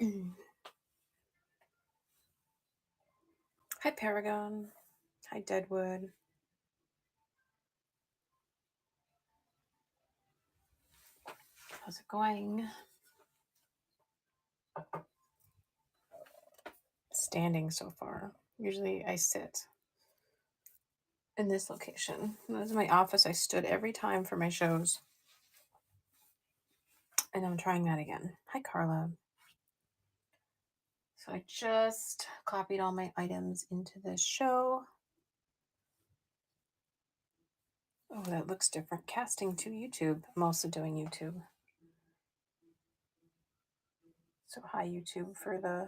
Hi, Paragon. Hi, Deadwood. How's it going? Standing so far. Usually I sit in this location. This is my office. I stood every time for my shows. And I'm trying that again. Hi, Carla. So I just copied all my items into this show. Oh, that looks different. Casting to YouTube. I'm also doing YouTube. So hi, YouTube, for the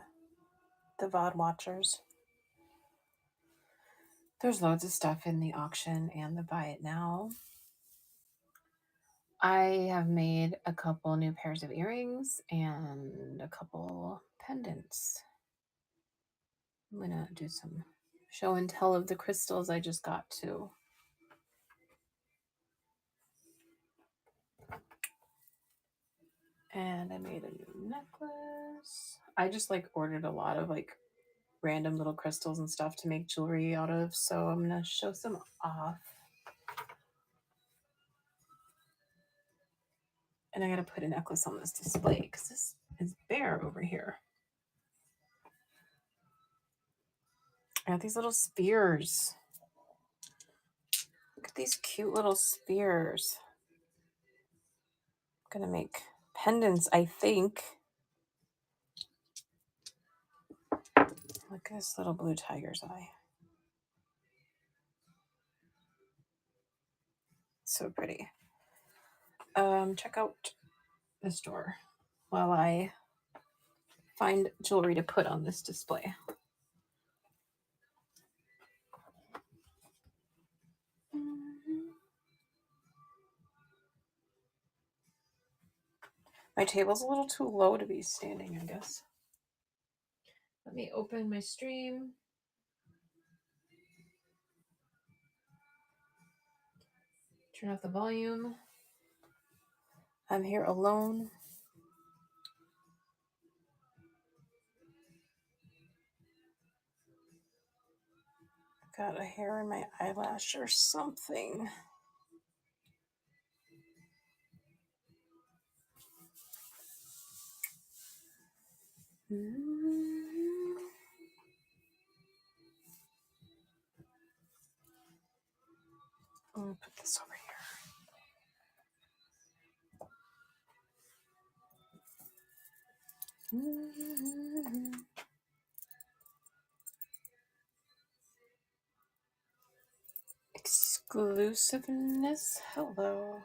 VOD watchers. There's loads of stuff in the auction and the buy it now. I have made a couple new pairs of earrings and a couple pendants. I'm gonna do some show and tell of the crystals I just got too. And I made a new necklace. I just ordered a lot of random little crystals and stuff to make jewelry out of, so I'm gonna show some off. And I gotta put a necklace on this display because this is bare over here. I got these little spears. Look at these cute little spears. I'm gonna make pendants, I think. Look at this little blue tiger's eye. So pretty. Check out the store while I find jewelry to put on this display. My table's a little too low to be standing, I guess. Let me open my stream. Turn off the volume. I'm here alone. Got a hair in my eyelash or something. I'm gonna put this over here. Exclusiveness. Hello.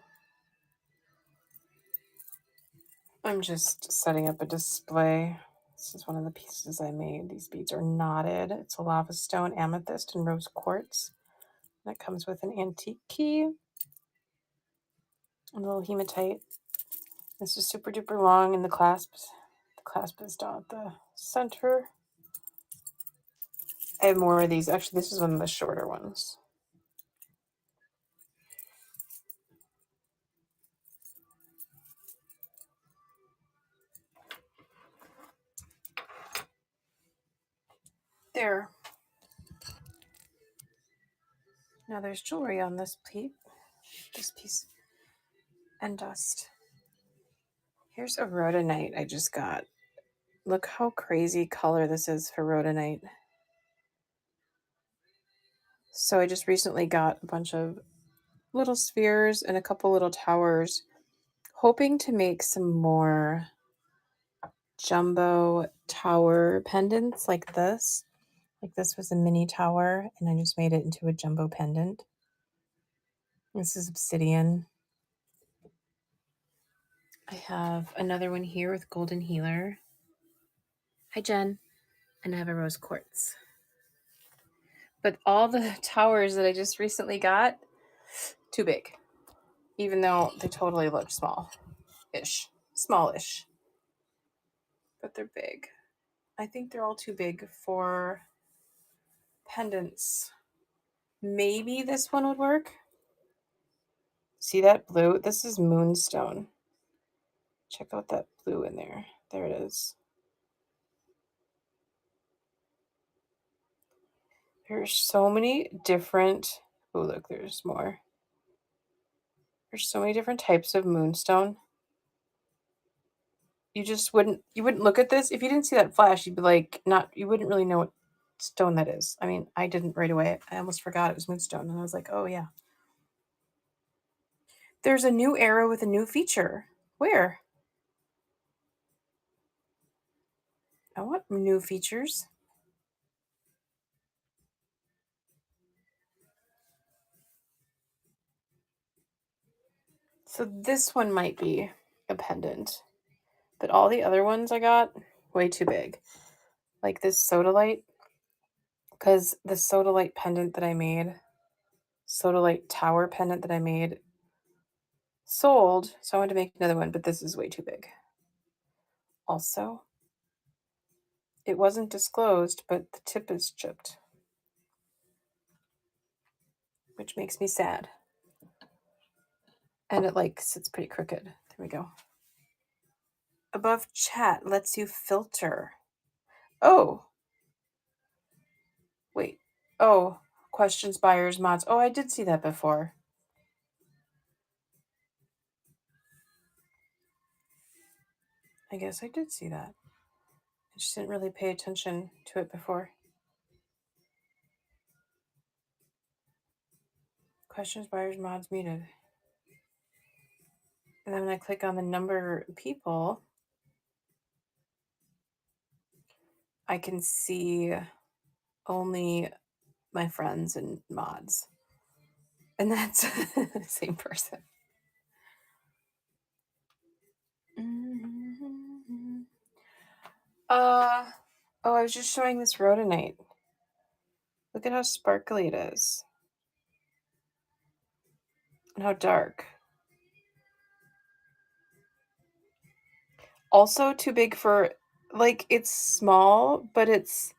I'm just setting up a display. This is one of the pieces I made. These beads are knotted. It's a lava stone, amethyst, and rose quartz. And it comes with an antique key, a little hematite. This is super duper long, and the clasp is down at the center. I have more of these. Actually, this is one of the shorter ones. There. Now there's jewelry on this piece, and dust. Here's a rhodonite I just got. Look how crazy color this is for rhodonite. So I just recently got a bunch of little spheres and a couple little towers, hoping to make some more jumbo tower pendants like this. Like this was a mini tower, and I just made it into a jumbo pendant. This is obsidian. I have another one here with golden healer. Hi, Jen. And I have a rose quartz. But all the towers that I just recently got, too big. Even though they totally look small-ish. Smallish. But they're big. I think they're all too big for pendants. Maybe this one would work. See that blue? This is moonstone. Check out that blue in there. There it is. There's so many different, oh look, there's more. There's so many different types of moonstone. You wouldn't look at this. If you didn't see that flash, you'd be like, you wouldn't really know what stone that is. I mean, I didn't right away. I almost forgot it was moonstone. And I was like, oh yeah. There's a new arrow with a new feature. Where? I want new features. So this one might be a pendant. But all the other ones I got, way too big. Like this sodalite. Because the sodalite pendant that I made, sodalite tower pendant that I made, sold. So I wanted to make another one, but this is way too big. Also, it wasn't disclosed, but the tip is chipped, which makes me sad. And it like sits pretty crooked. There we go. Above chat lets you filter. Oh. Wait. Oh, questions, buyers, mods. Oh, I did see that before. I guess I did see that. I just didn't really pay attention to it before. Questions, buyers, mods muted. And then when I click on the number of people, I can see only my friends and mods. And that's the same person. Oh, I was just showing this rhodonite. Look at how sparkly it is. And how dark. Also too big for, like, it's small, but it's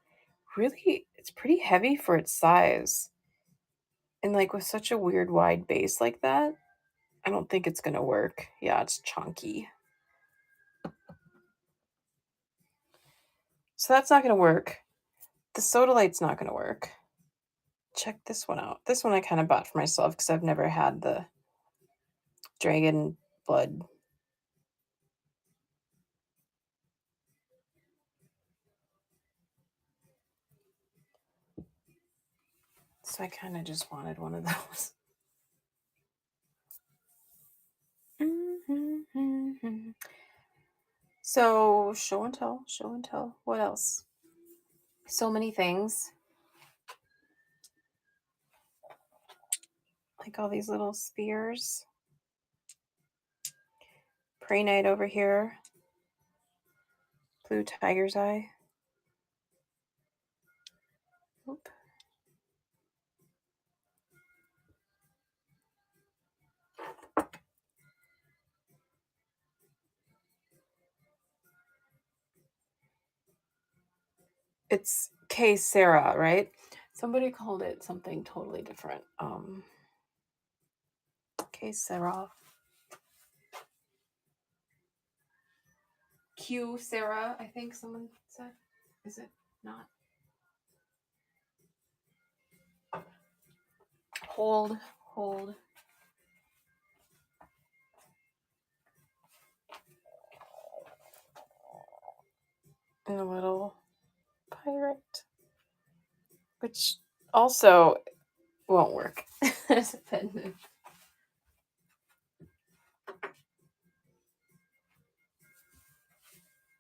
pretty heavy for its size. And like with such a weird wide base like that, I don't think it's gonna work. Yeah, it's chunky. So that's not gonna work. The sodalite's not gonna work. Check this one out. This one I kind of bought for myself because I've never had the dragon blood. So I kind of just wanted one of those. So show and tell. What else? So many things. Like all these little spears. Prey Knight over here. Blue Tiger's Eye. Oop. It's K Sarah, right? Somebody called it something totally different. K Sarah. Q Sarah, I think someone said. Is it not? Hold. And a little pirate. Which also won't work as a pendant.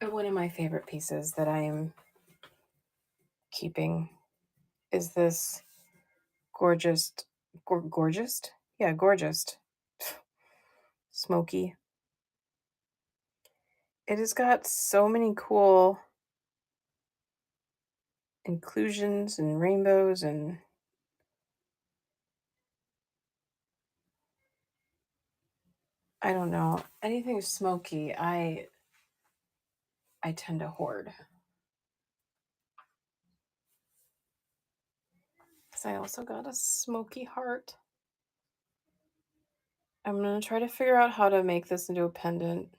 One of my favorite pieces that I am keeping is this gorgeous, smoky. It has got so many cool inclusions and rainbows and I don't know, anything smoky I tend to hoard. Because I also got a smoky heart. I'm going to try to figure out how to make this into a pendant.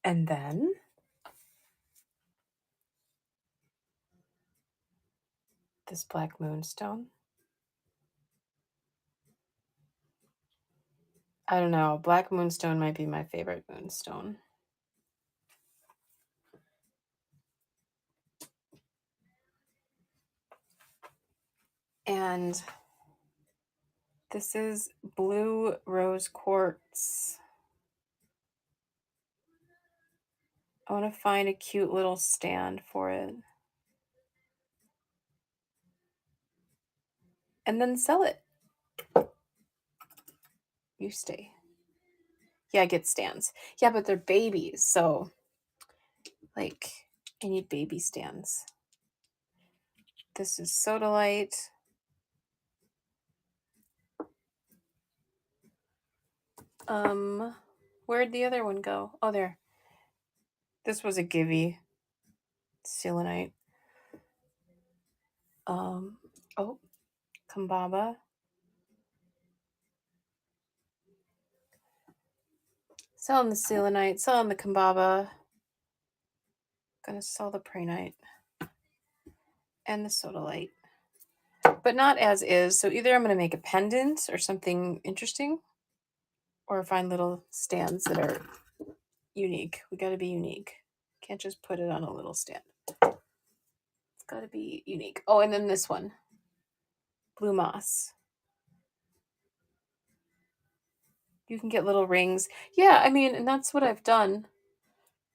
And then this black moonstone. I don't know. Black moonstone might be my favorite moonstone. And this is blue rose quartz. I want to find a cute little stand for it. And then sell it. You stay. Yeah, I get stands. Yeah, but they're babies. So, like, I need baby stands. This is Sodalite. Where'd the other one go? Oh, there. This was a Givey selenite. Oh, Kambaba. Selling the selenite, selling the Kambaba. Gonna sell the Praenite and the Sodalite. But not as is. So either I'm gonna make a pendant or something interesting, or find little stands that are unique. We gotta be unique. Can't just put it on a little stand. It's gotta be unique. Oh, and then this one. Blue moss. You can get little rings. Yeah, I mean, and that's what I've done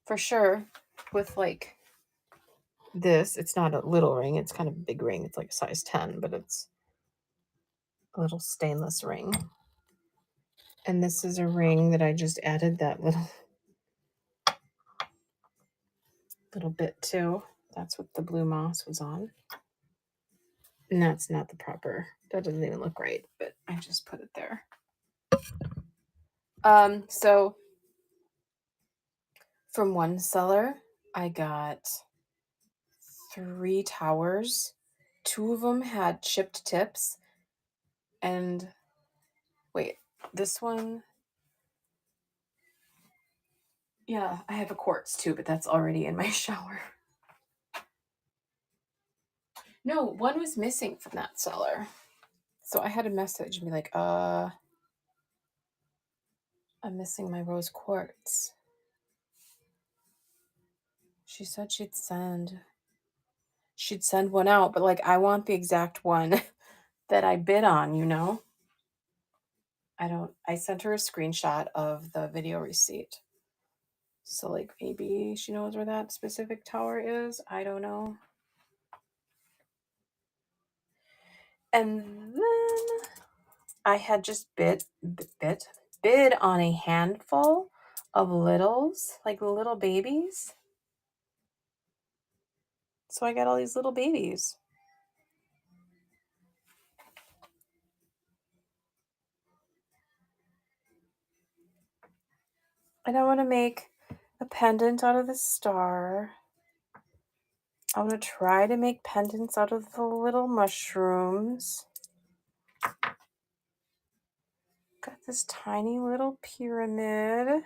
for sure with like this. It's not a little ring, it's kind of a big ring. It's like a size 10, but it's a little stainless ring. And this is a ring that I just added that little bit to. That's what the blue moss was on. And that's not the proper, that doesn't even look right, but I just put it there. So from one seller, I got 3 towers. 2 of them had chipped tips. And wait, this one, yeah, I have a quartz too, but that's already in my shower. No, one was missing from that seller. So I had a message and be like, I'm missing my rose quartz. She said she'd send one out, but like I want the exact one that I bid on, you know? I sent her a screenshot of the video receipt. So like maybe she knows where that specific tower is. I don't know. And then I had just bid on a handful of littles, like little babies. So I got all these little babies. And I want to make a pendant out of the star. I want to try to make pendants out of the little mushrooms. Got this tiny little pyramid.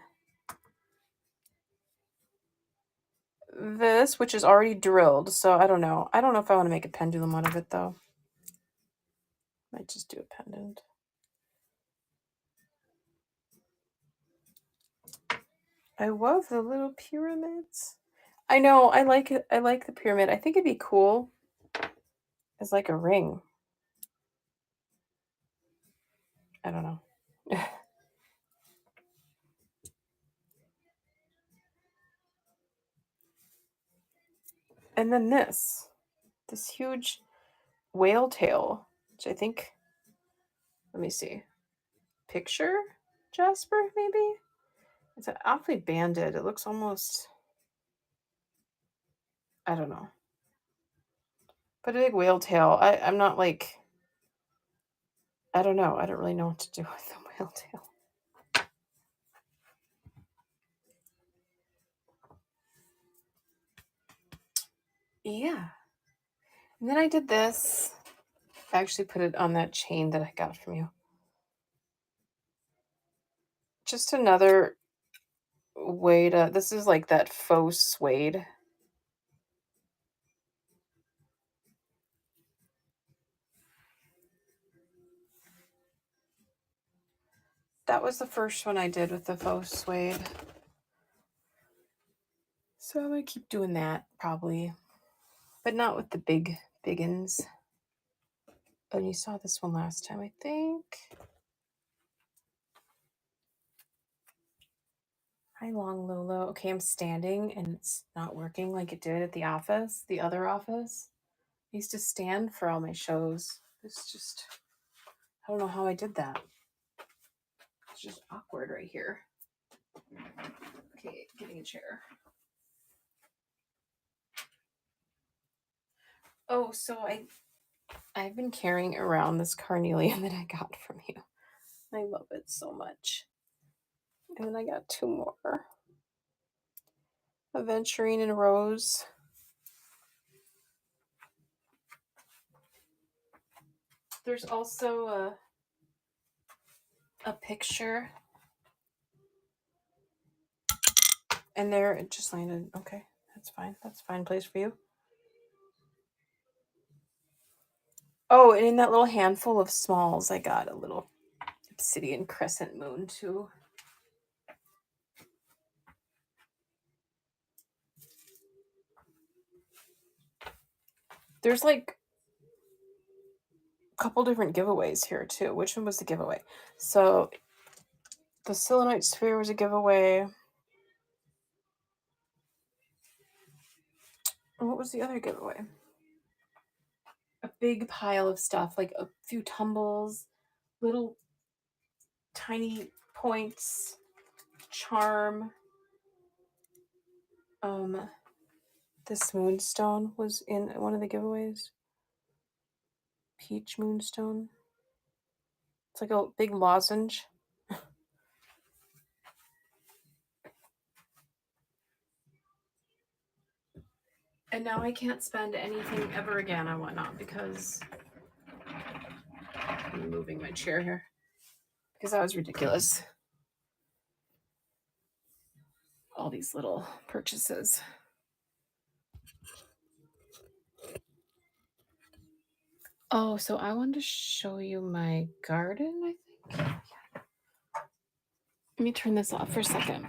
This, which is already drilled, so I don't know. I don't know if I want to make a pendulum out of it, though. Might just do a pendant. I love the little pyramids. I know, I like it. I like the pyramid. I think it'd be cool as like a ring. I don't know. And then this huge whale tail, which I think, let me see, picture Jasper, maybe? It's awfully banded. It looks almost, I don't know. But a big whale tail. I'm not like, I don't know. I don't really know what to do with the whale tail. Yeah. And then I did this. I actually put it on that chain that I got from you. Just another Wade. This is like that faux suede. That was the first one I did with the faux suede. So I'm gonna keep doing that probably, but not with the big uns. Oh, you saw this one last time, I think. Hi, Long Lolo. Okay, I'm standing and it's not working like it did at the office, the other office. I used to stand for all my shows. It's just, I don't know how I did that. It's just awkward right here. Okay, getting a chair. Oh, so I've been carrying around this carnelian that I got from you. I love it so much. And then I got two more. Aventurine and Rose. There's also a picture. And there it just landed. Okay, that's fine. That's a fine place for you. Oh, and in that little handful of smalls, I got a little obsidian crescent moon too. There's like a couple different giveaways here too. Which one was the giveaway? So the selenite sphere was a giveaway. And what was the other giveaway? A big pile of stuff, like a few tumbles, little tiny points, charm. This moonstone was in one of the giveaways. Peach moonstone. It's like a big lozenge. And now I can't spend anything ever again on Whatnot because I'm moving my chair here. Because that was ridiculous. All these little purchases. Oh, so I wanted to show you my garden, I think. Let me turn this off for a second.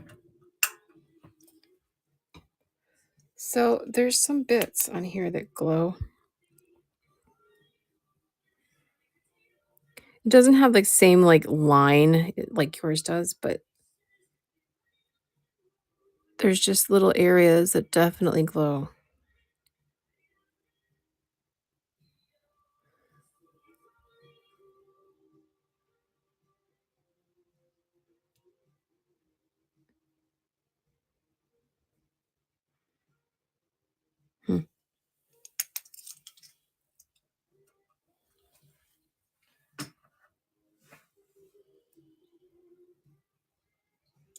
So there's some bits on here that glow. It doesn't have like same like line like yours does, but there's just little areas that definitely glow.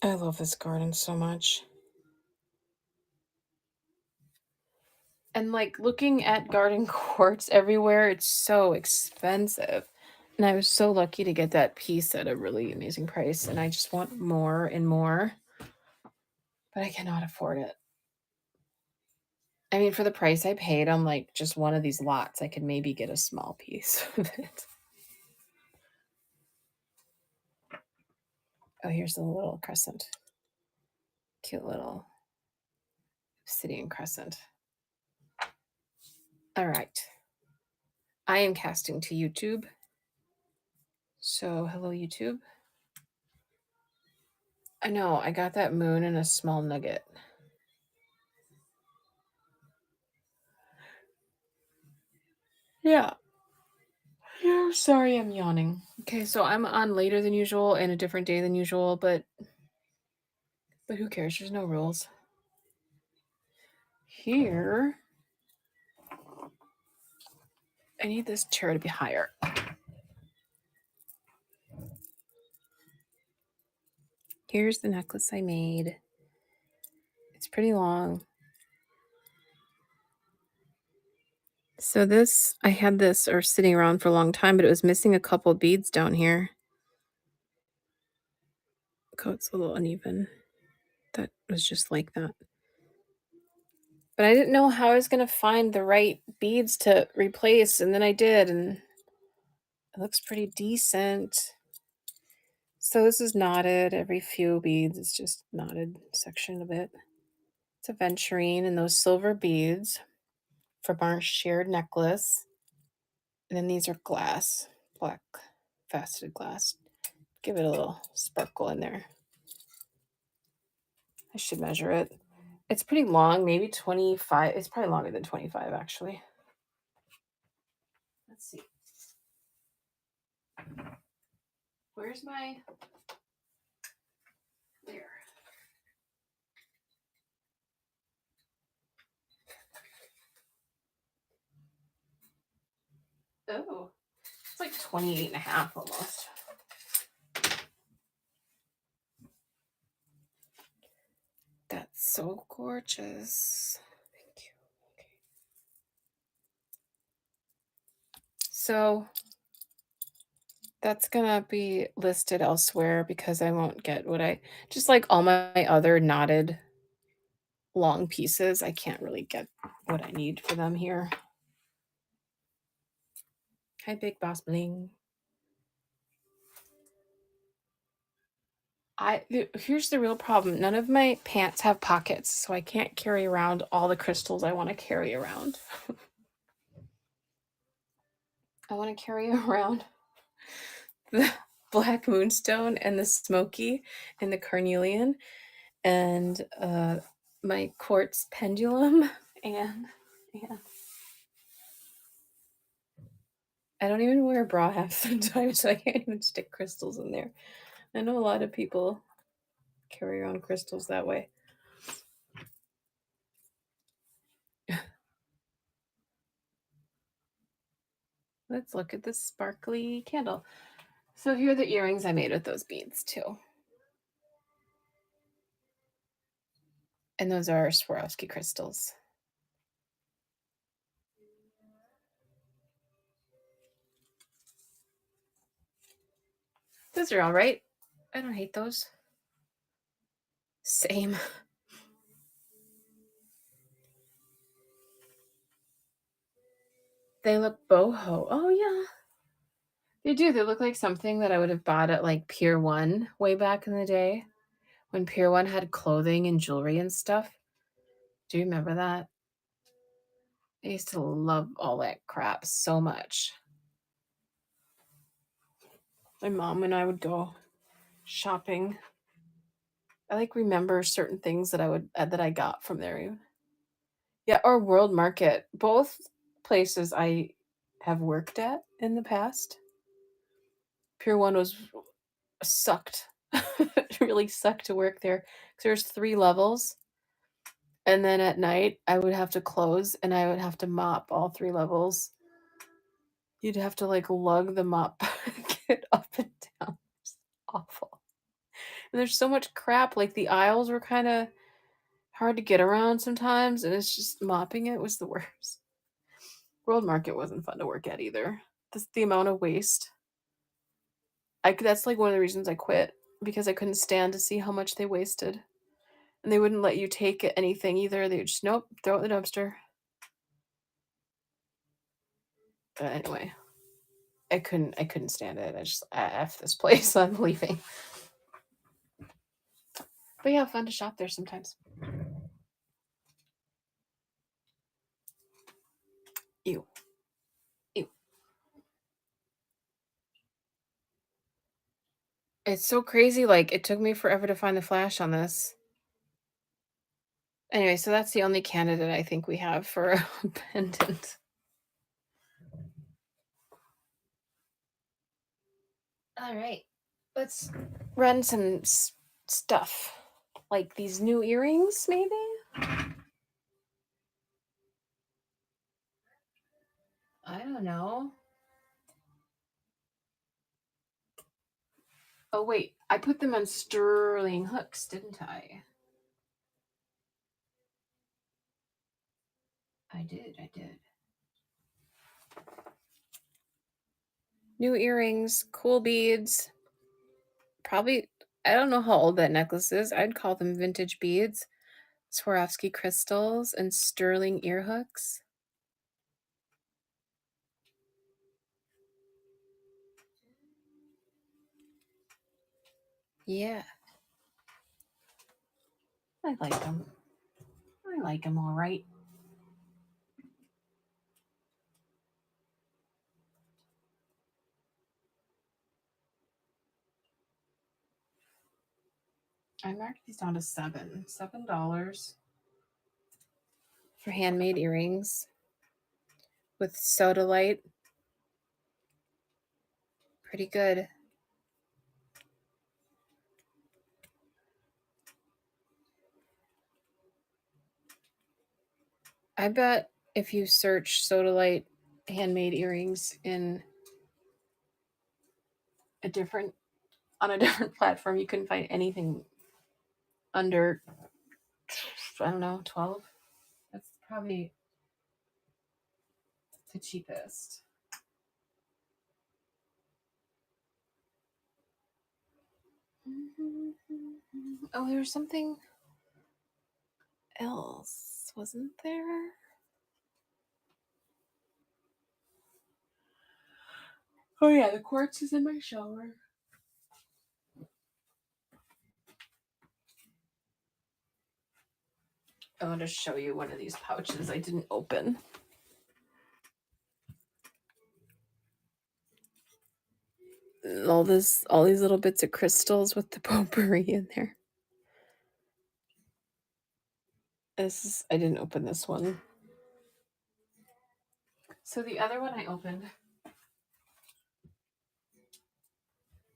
I love this garden so much. And like looking at garden quartz everywhere, it's so expensive. And I was so lucky to get that piece at a really amazing price. And I just want more and more, but I cannot afford it. I mean, for the price I paid on like just one of these lots, I could maybe get a small piece of it. Oh, here's the little crescent. Cute little obsidian crescent. All right. I am casting to YouTube. So, hello, YouTube. I know, I got that moon in a small nugget. Yeah. Yeah, sorry I'm yawning. Okay, so I'm on later than usual and a different day than usual, but who cares? There's no rules. Here, I need this chair to be higher. Here's the necklace I made. It's pretty long. So this, I had this or sitting around for a long time, but it was missing a couple beads down here. Oh, it's a little uneven. that was just like that. But I didn't know how I was gonna find the right beads to replace, and then I did, and it looks pretty decent. So this is knotted. Every few beads, it's just knotted section of it. It's aventurine and those silver beads from our shared necklace. And then these are glass, black faceted glass. Give it a little sparkle in there. I should measure it. It's pretty long, maybe 25. It's probably longer than 25, actually. Let's see. Where's my... There. Oh, it's like 28 and a half almost. That's so gorgeous. Thank you. Okay. So that's gonna be listed elsewhere because I won't get what I just like all my other knotted long pieces. I can't really get what I need for them here. Hi, Big Boss Bling. Here's the real problem. None of my pants have pockets, so I can't carry around all the crystals I want to carry around. I want to carry around the black moonstone and the smoky and the carnelian and my quartz pendulum and I don't even wear a bra half the time, so I can't even stick crystals in there. I know a lot of people carry around crystals that way. Let's look at this sparkly candle. So here are the earrings I made with those beads too. And those are Swarovski crystals. Those are all right. I don't hate those. Same. They look boho. Oh, yeah. They do. They look like something that I would have bought at like Pier 1 way back in the day when Pier 1 had clothing and jewelry and stuff. Do you remember that? I used to love all that crap so much. My mom and I would go shopping. I like remember certain things that I got from there. Yeah, or World Market. Both places I have worked at in the past. Pier 1 was sucked. It really sucked to work there because there's 3 levels. And then at night, I would have to close and I would have to mop all 3 levels. You'd have to like lug the mop get up and down. It's awful. And there's so much crap. Like the aisles were kind of hard to get around sometimes, and it's just mopping it was the worst. World Market wasn't fun to work at either. The amount of waste. That's like one of the reasons I quit because I couldn't stand to see how much they wasted. And they wouldn't let you take anything either. They would just nope, throw it in the dumpster. But anyway, I couldn't stand it. I just f this place. I'm leaving. But yeah, fun to shop there sometimes. Ew. Ew. It's so crazy. Like it took me forever to find the flash on this. Anyway, so that's the only candidate I think we have for a pendant. All right, let's run some stuff. Like these new earrings, maybe? I don't know. Oh, wait. I put them on sterling hooks, didn't I? I did. New earrings, cool beads. Probably I don't know how old that necklace is. I'd call them vintage beads, Swarovski crystals, and sterling ear hooks. Yeah. I like them. I like them all right. I marked these down to $7 for handmade earrings with sodalite. Pretty good. I bet if you search sodalite handmade earrings on a different platform, you couldn't find anything under, I don't know, 12. That's probably the cheapest. Oh, there was something else, wasn't there? Oh yeah, the quartz is in my shower. I want to show you one of these pouches I didn't open. All these little bits of crystals with the potpourri in there. I didn't open this one. So the other one I opened,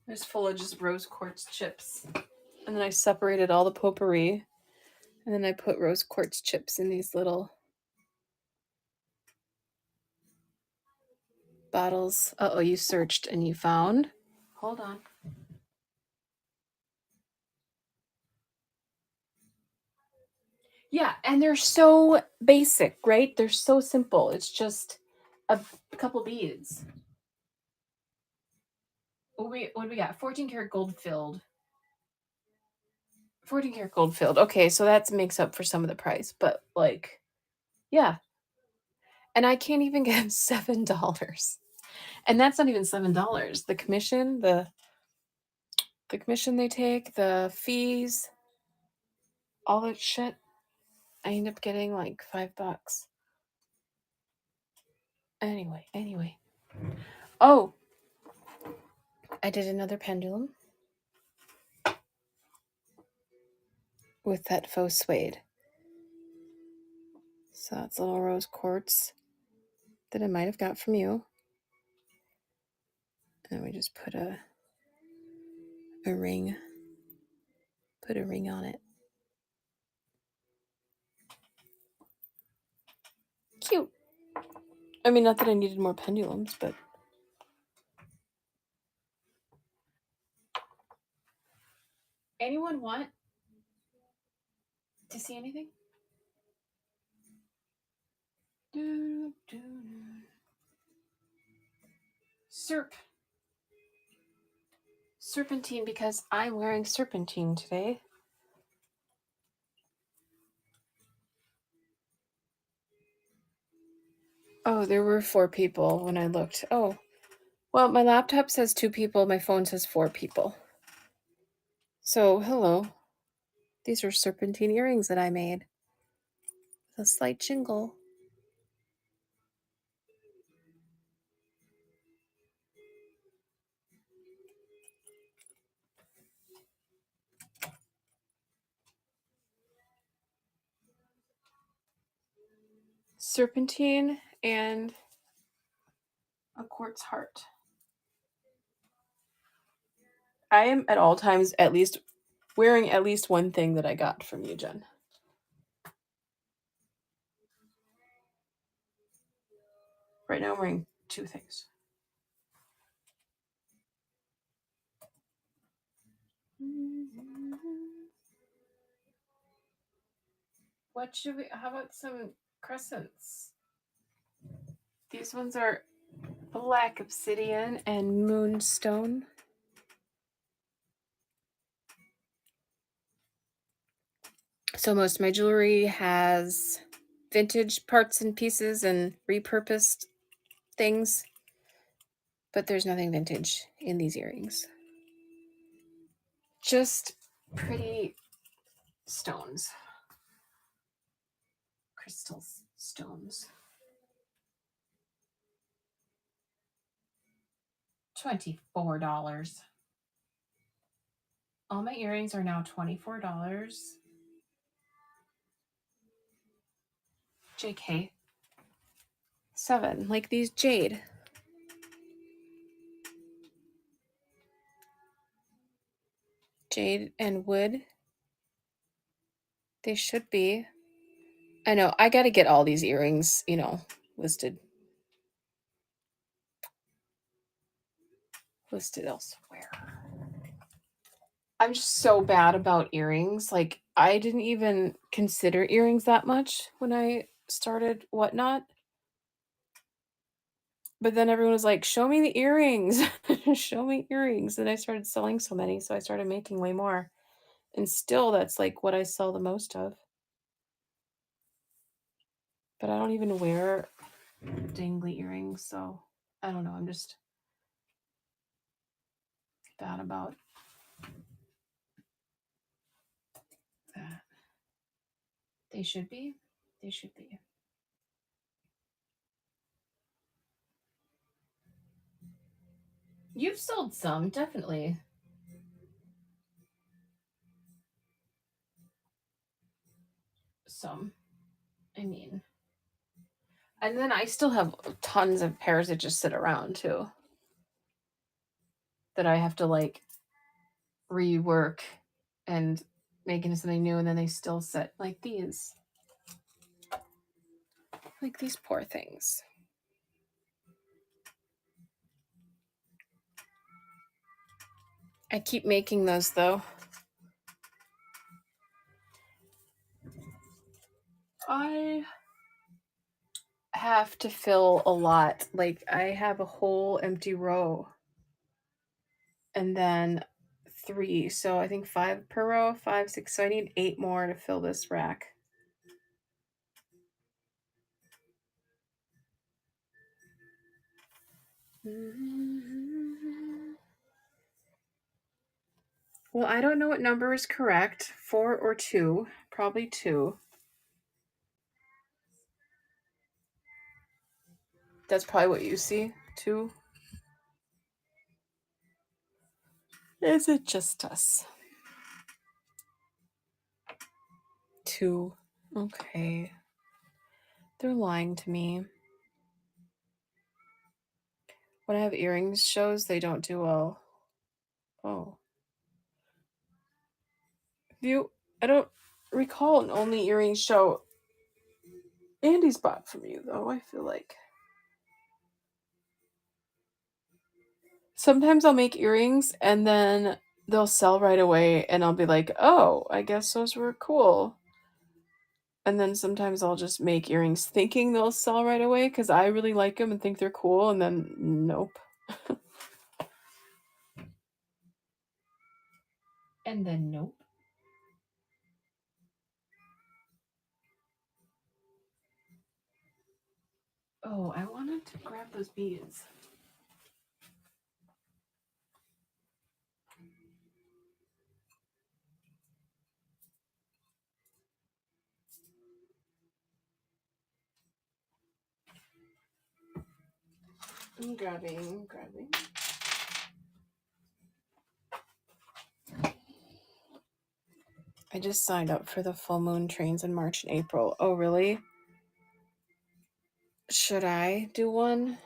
it's full of just rose quartz chips. And then I separated all the potpourri. And then I put rose quartz chips in these little bottles. Uh-oh, you searched and you found. Hold on. Yeah, and they're so basic, right? They're so simple. It's just a couple beads. What do we got? 14 karat gold filled. 14 karat gold filled. Okay, so that makes up for some of the price, but like, yeah. And I can't even get $7. And that's not even $7. The commission, the commission they take, the fees, all that shit. I end up getting like $5. Anyway. Oh, I did another pendulum with that faux suede. So that's little rose quartz that I might have got from you. And we just put a ring. Put a ring on it. Cute. I mean, not that I needed more pendulums, but anyone want to see anything? Serpentine, because I'm wearing serpentine today. Oh, there were 4 people when I looked. Oh, well, my laptop says 2 people. My phone says 4 people. So, hello. These are serpentine earrings that I made. With a slight jingle. Serpentine and a quartz heart. I am at all times at least wearing at least one thing that I got from you, Jen. Right now I'm wearing 2 things. How about some crescents? These ones are black obsidian and moonstone. So most of my jewelry has vintage parts and pieces and repurposed things, but there's nothing vintage in these earrings. Just pretty stones. Crystals, stones. $24. All my earrings are now $24. JK. 7, like these jade. Jade and wood. They should be. I know, I gotta get all these earrings, listed elsewhere. I'm just so bad about earrings. Like, I didn't even consider earrings that much when I started Whatnot. But then everyone was like, show me the earrings. Show me earrings. And I started selling so many. So I started making way more. And still, that's like what I sell the most of. But I don't even wear dangly earrings. So I don't know. I'm just bad about that. They should be. They should be. You've sold some, definitely. Some. I mean. And then I still have tons of pairs that just sit around too. That I have to like rework and make into something new, and then they still sit like these. Like these poor things. I keep making those though. I have to fill a lot. Like I have a whole empty row. And then 3. So I think 5 per row, 5, 6. So I need 8 more to fill this rack. Well, I don't know what number is correct, 4 or 2. Probably 2. That's probably what you see, 2. Is it just us? 2. Okay. They're lying to me. When I have earrings shows, they don't do well. Oh. I don't recall an only earring show Andy's bought from you, though, I feel like. Sometimes I'll make earrings and then they'll sell right away and I'll be like, oh, I guess those were cool. And then sometimes I'll just make earrings thinking they'll sell right away because I really like them and think they're cool, and then nope. And then nope. Oh, I wanted to grab those beads. I'm grabbing. I just signed up for the full moon trains in March and April. Oh, really? Should I do one?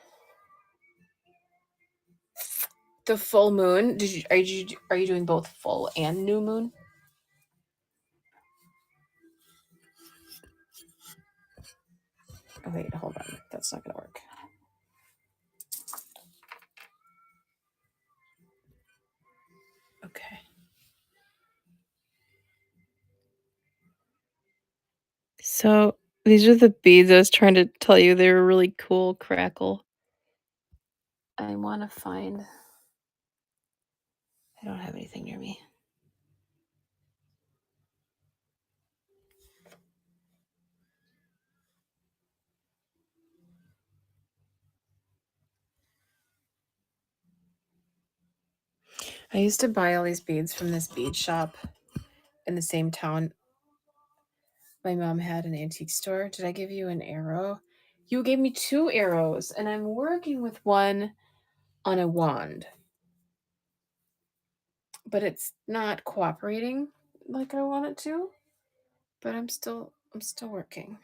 The full moon? Are you doing both full and new moon? Oh, wait, hold on. That's not gonna work. Okay. So these are the beads I was trying to tell you. They were really cool. Crackle. I want to find. I don't have anything near me. I used to buy all these beads from this bead shop in the same town. My mom had an antique store. Did I give you an arrow? You gave me 2 arrows, and I'm working with one on a wand. But it's not cooperating like I want it to. But I'm still working.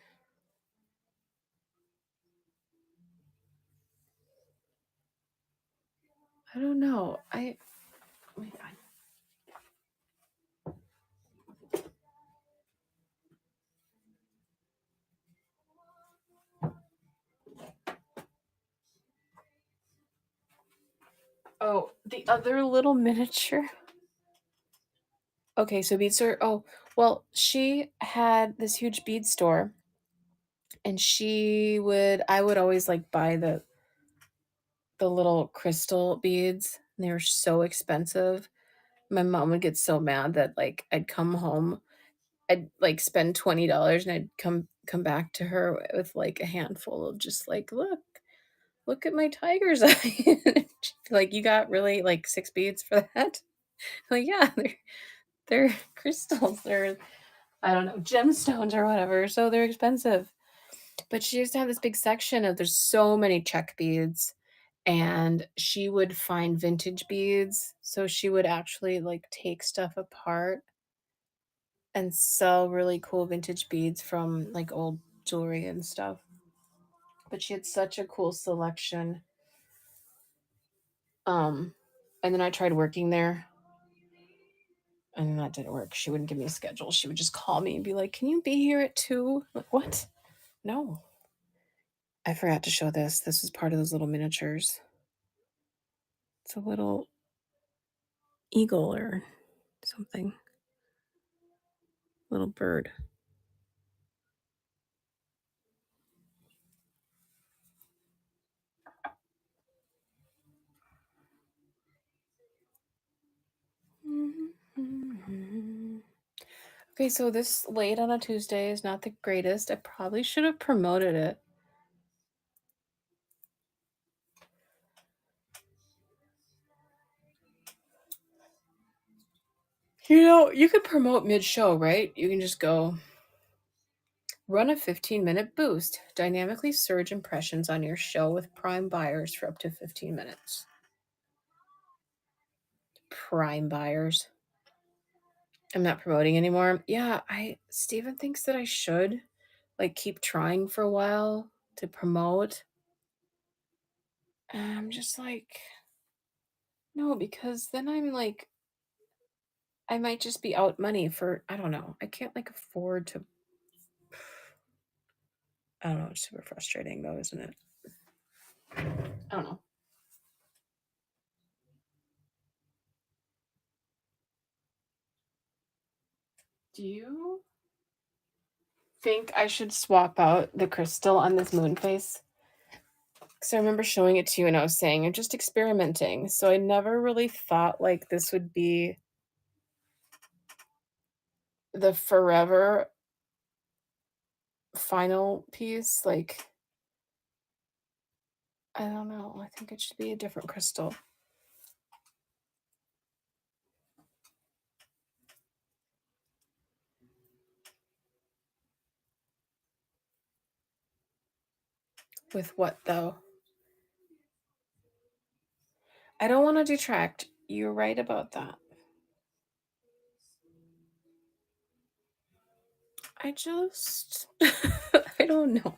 I don't know. Oh my God. Oh, the other little miniature. Okay, so bead store. Oh, well, she had this huge bead store, and I would always like buy the little crystal beads. And they were so expensive. My mom would get so mad that like I'd come home, I'd like spend $20 and I'd come back to her with like a handful of just like, look at my tiger's eye. She'd be like, you got really like 6 beads for that? Like, yeah, they're crystals. They're, I don't know, gemstones or whatever. So they're expensive. But she used to have this big section of there's so many check beads, and she would find vintage beads. So she would actually like take stuff apart and sell really cool vintage beads from like old jewelry and stuff. But she had such a cool selection. And then I tried working there, and that didn't work. She wouldn't give me a schedule. She would just call me and be like, "Can you be here at 2?" Like, what? No. I forgot to show this. This was part of those little miniatures. It's a little eagle or something. Little bird. Okay, so this late on a Tuesday is not the greatest. I probably should have promoted it. You know, you could promote mid-show, right? You can just go run a 15-minute boost. Dynamically surge impressions on your show with prime buyers for up to 15 minutes. Prime buyers. I'm not promoting anymore. Yeah, Steven thinks that I should like keep trying for a while to promote. And I'm just like, no, because then I'm like, I might just be out money for, I don't know. I can't like afford to. I don't know. It's super frustrating though, isn't it? I don't know. Do you think I should swap out the crystal on this moon face? Because I remember showing it to you and I was saying I'm just experimenting. So I never really thought like this would be the forever final piece. Like, I don't know. I think it should be a different crystal. With what though? I don't want to detract. You're right about that. I just, I don't know.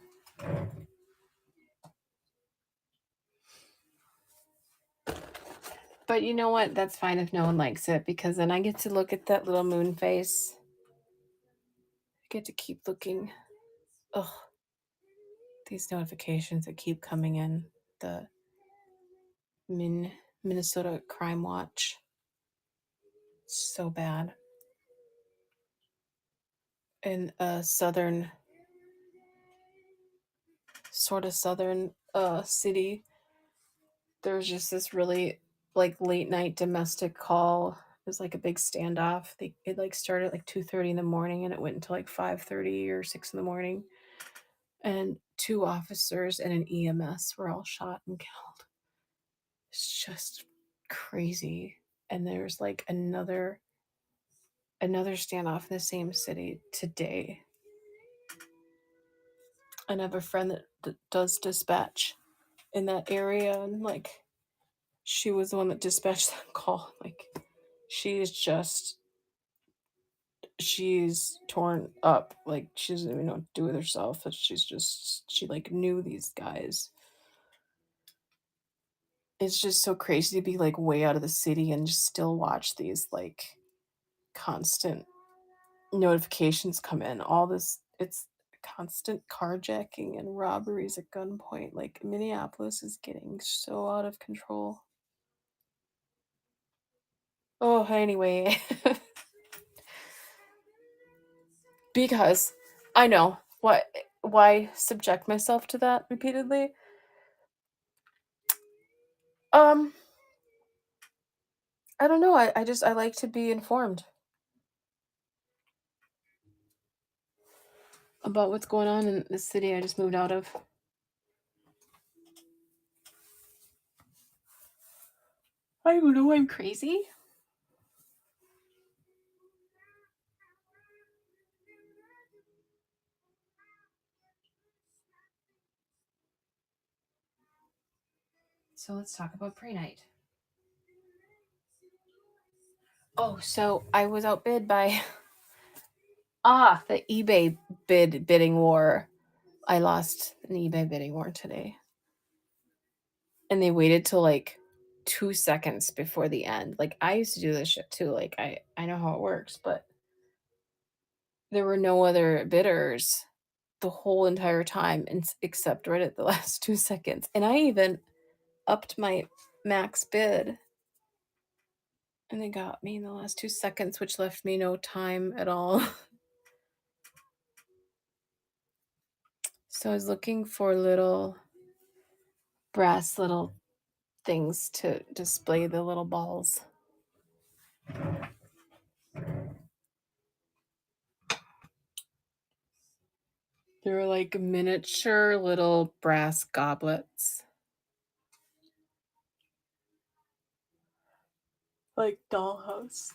But you know what? That's fine if no one likes it because then I get to look at that little moon face. I get to keep looking. Ugh. These notifications that keep coming in. The Minnesota Crime Watch. So bad. In a southern city, there's just this really like late night domestic call. It was like a big standoff. It like started at like 2:30 in the morning and it went until like 5:30 or 6 in the morning. And 2 officers and an EMS were all shot and killed. It's just crazy. and there's like another standoff in the same city today. And I have a friend that does dispatch in that area, and like she was the one that dispatched that call. Like she's torn up. Like she doesn't even know what to do with herself. She like knew these guys. It's just so crazy to be like way out of the city and just still watch these like constant notifications come in. All this, it's constant carjacking and robberies at gunpoint. Like Minneapolis is getting so out of control. Oh, anyway. Because I know why subject myself to that repeatedly. I don't know. I like to be informed about what's going on in the city I just moved out of. I don't know, I'm crazy. So let's talk about pre-night. Oh, so I was outbid by the eBay bidding war. I lost an eBay bidding war today. And they waited till like 2 seconds before the end. Like I used to do this shit too. Like I know how it works, but there were no other bidders the whole entire time except right at the last 2 seconds. And I even upped my max bid. And they got me in the last 2 seconds, which left me no time at all. So I was looking for little brass little things to display the little balls. They're like miniature little brass goblets. Like dollhouse.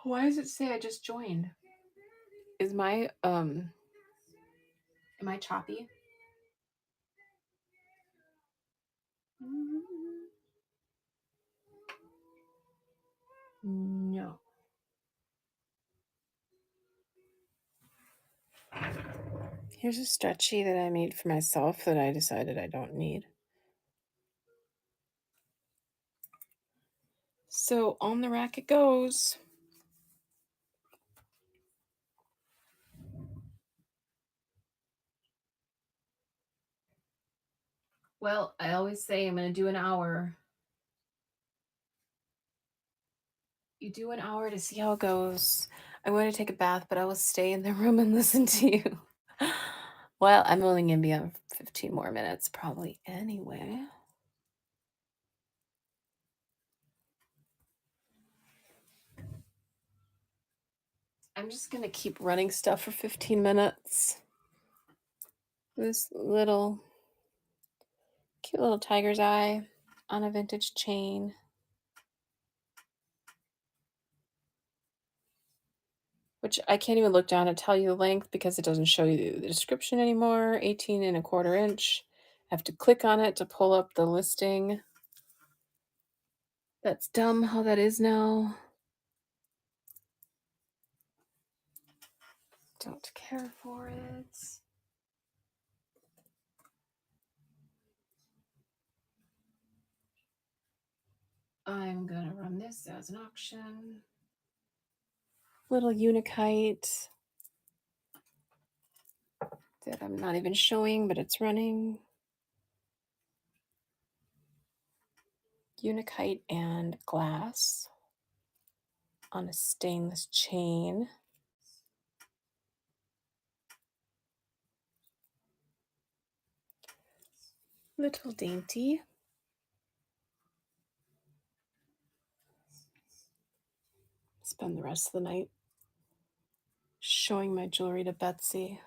Why does it say I just joined? Is my am I choppy? No. Here's a stretchy that I made for myself that I decided I don't need. So on the rack it goes. Well, I always say I'm going to do an hour. You do an hour to see how it goes. I'm going to take a bath, but I will stay in the room and listen to you. Well, I'm only going to be on 15 more minutes probably anyway. I'm just going to keep running stuff for 15 minutes. This little cute little tiger's eye on a vintage chain. Which I can't even look down and tell you the length because it doesn't show you the description anymore. 18 1/4 inch. I have to click on it to pull up the listing. That's dumb how that is now. Don't care for it. I'm gonna run this as an auction. Little Unikite that I'm not even showing, but it's running. Unikite and glass on a stainless chain. Little dainty. Spend the rest of the night showing my jewelry to Betsy.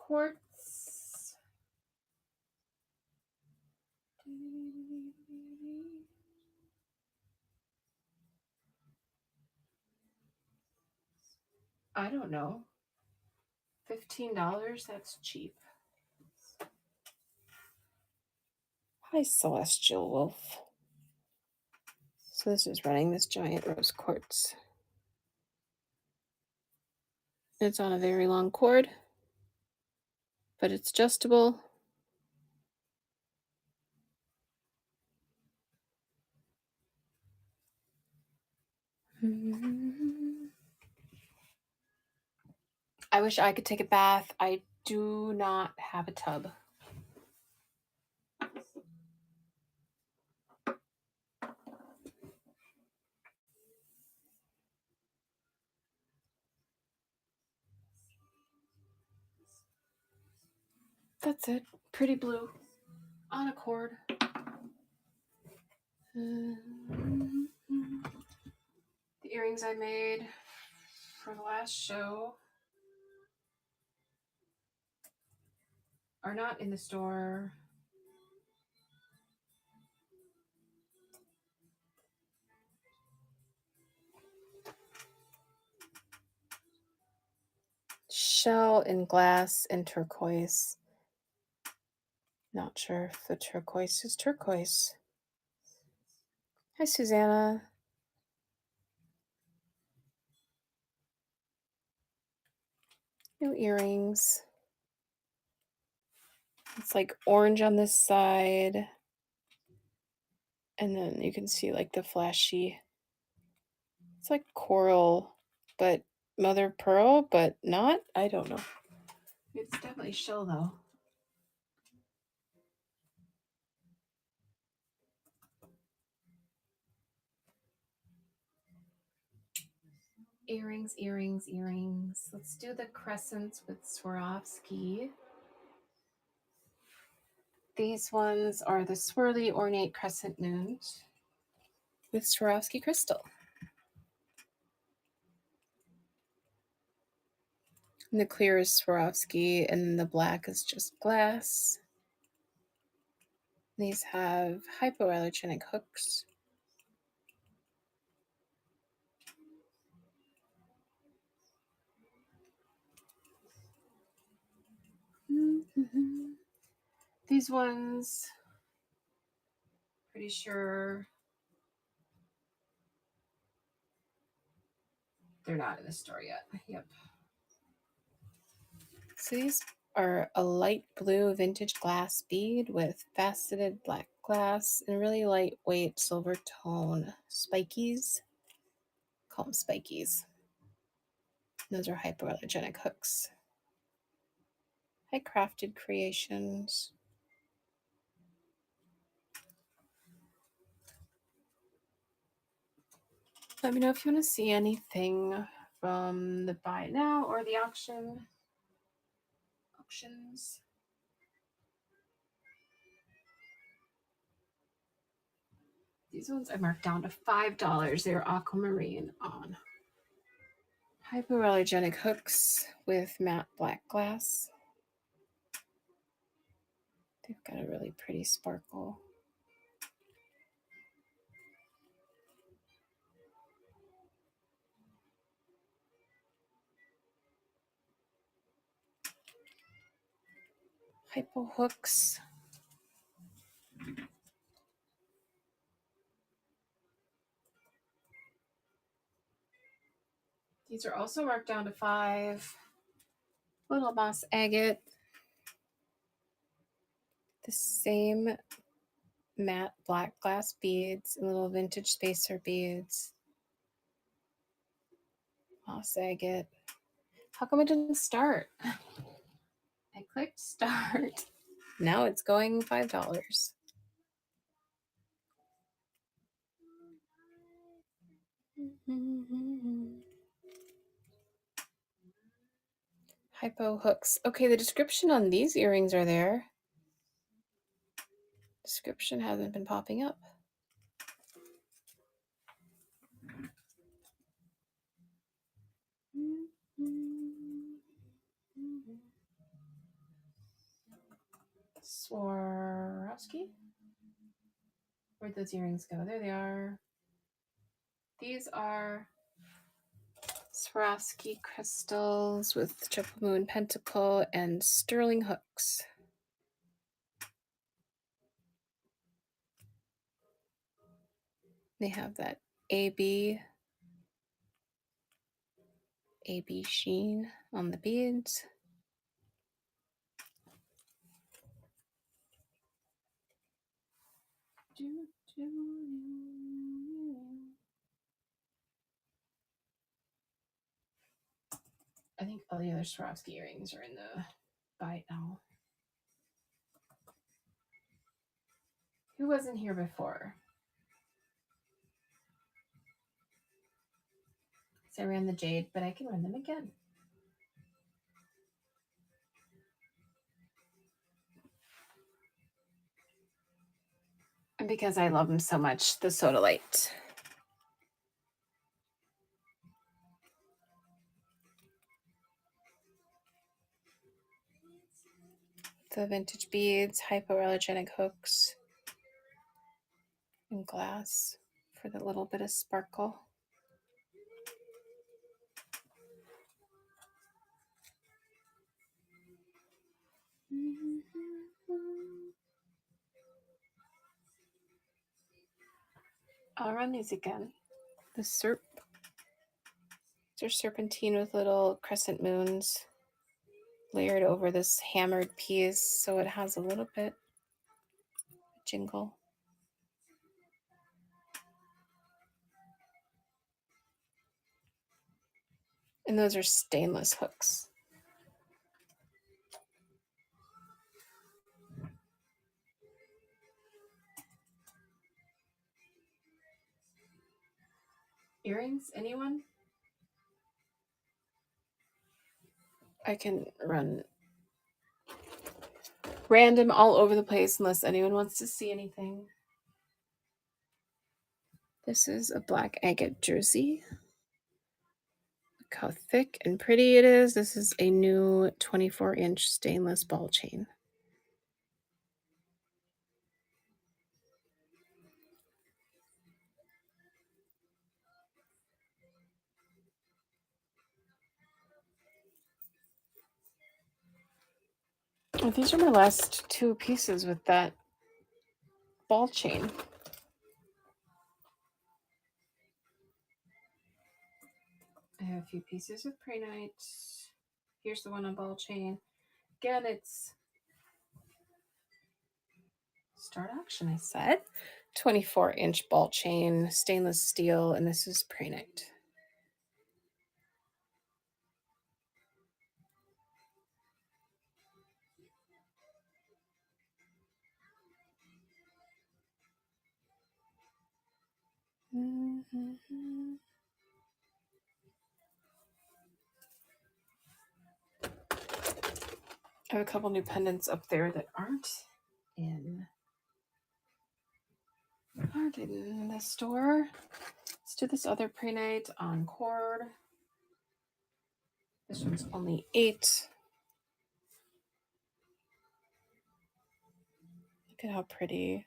quartz. I don't know. $15? That's cheap. Hi, Celestial Wolf. So this is running this giant rose quartz. It's on a very long cord, but it's adjustable. I wish I could take a bath. I do not have a tub. That's it. Pretty blue on a cord. The earrings I made for the last show are not in the store. Shell and glass and turquoise. Not sure if the turquoise is turquoise. Hi, Susanna. New earrings. It's like orange on this side. And then you can see like the flashy. It's like coral, but mother of pearl, but not. I don't know. It's definitely shell though. Earrings, earrings, earrings. Let's do the crescents with Swarovski. These ones are the swirly ornate crescent moons with Swarovski crystal. And the clear is Swarovski, and the black is just glass. These have hypoallergenic hooks. Mm-hmm. These ones, pretty sure they're not in the store yet. Yep. So these are a light blue vintage glass bead with faceted black glass and really lightweight silver tone spikies. Call them spikies. Those are hypoallergenic hooks. High crafted creations. Let me know if you want to see anything from the buy it now or the auctions. These ones I marked down to $5. They're aquamarine on. Hypoallergenic hooks with matte black glass. They've got a really pretty sparkle. Hypo hooks. These are also marked down to $5. Little moss agate. The same matte black glass beads and little vintage spacer beads. Moss agate. How come it didn't start? I clicked start. Now it's going $5. Hypo hooks. Okay, the description on these earrings are there. Description hasn't been popping up. Swarovski. Where'd those earrings go? There they are. These are Swarovski crystals with triple moon pentacle and sterling hooks. They have that AB sheen on the beads. I think all the other Swarovski earrings are in the bite now. Who wasn't here before? So I ran the jade, but I can run them again. And because I love them so much, the Sodalite. The vintage beads, hypoallergenic hooks, and glass for the little bit of sparkle. I'll run these again. The Serp. They're serpentine with little crescent moons layered over this hammered piece, so it has a little bit of jingle. And those are stainless hooks. Earrings, anyone? I can run random all over the place unless anyone wants to see anything. This is a black agate jersey. Look how thick and pretty it is. This is a new 24-inch stainless ball chain. Oh, these are my last two pieces with that ball chain. I have a few pieces with Prehnite. Here's the one on ball chain. Again, it's start auction, I said. 24-inch ball chain, stainless steel, and this is Prehnite. Mm-hmm. I have a couple new pendants up there that aren't in the store. Let's do this other Prehnite on cord. This one's only $8. Look at how pretty.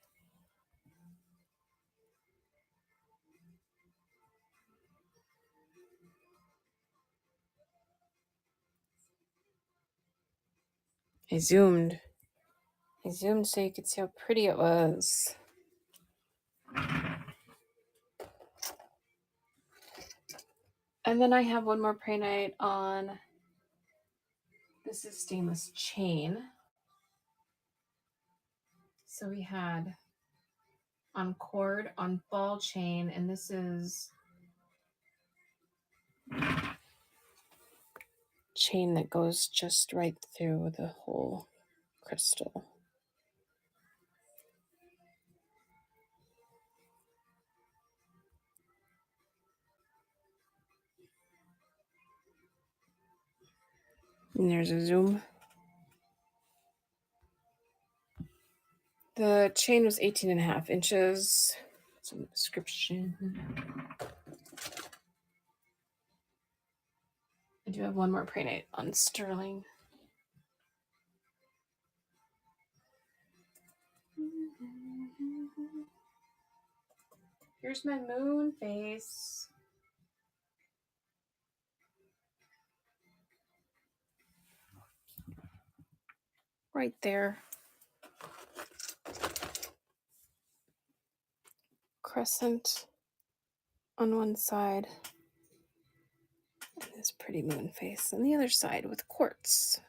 I zoomed so you could see how pretty it was. And then I have one more Prehnite on. This is stainless chain. So we had on cord, on ball chain, and this is chain that goes just right through the whole crystal. And there's a zoom. The chain was 18.5 inches. Some description. I do have one more Prehnite on sterling. Here's my moon face. Right there. Crescent on one side. And this pretty moon face on the other side with quartz.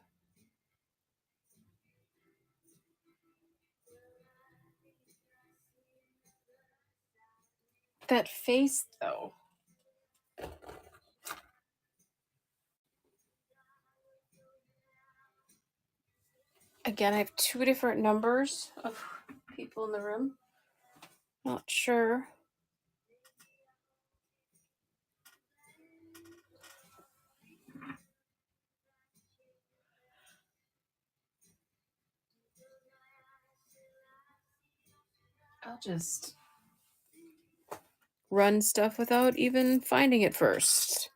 That face, though. Again, I have two different numbers of people in the room. Not sure. I'll just run stuff without even finding it first.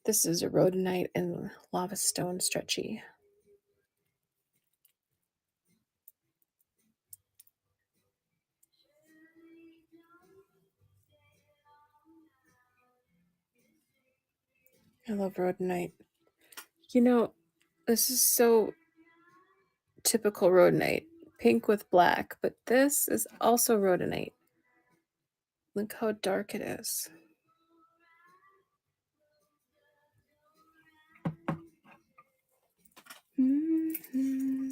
This is a rhodonite and lava stone stretchy. I love rhodonite. You know, this is so typical rhodonite. Pink with black, but this is also rhodonite. Look how dark it is. Mm-hmm.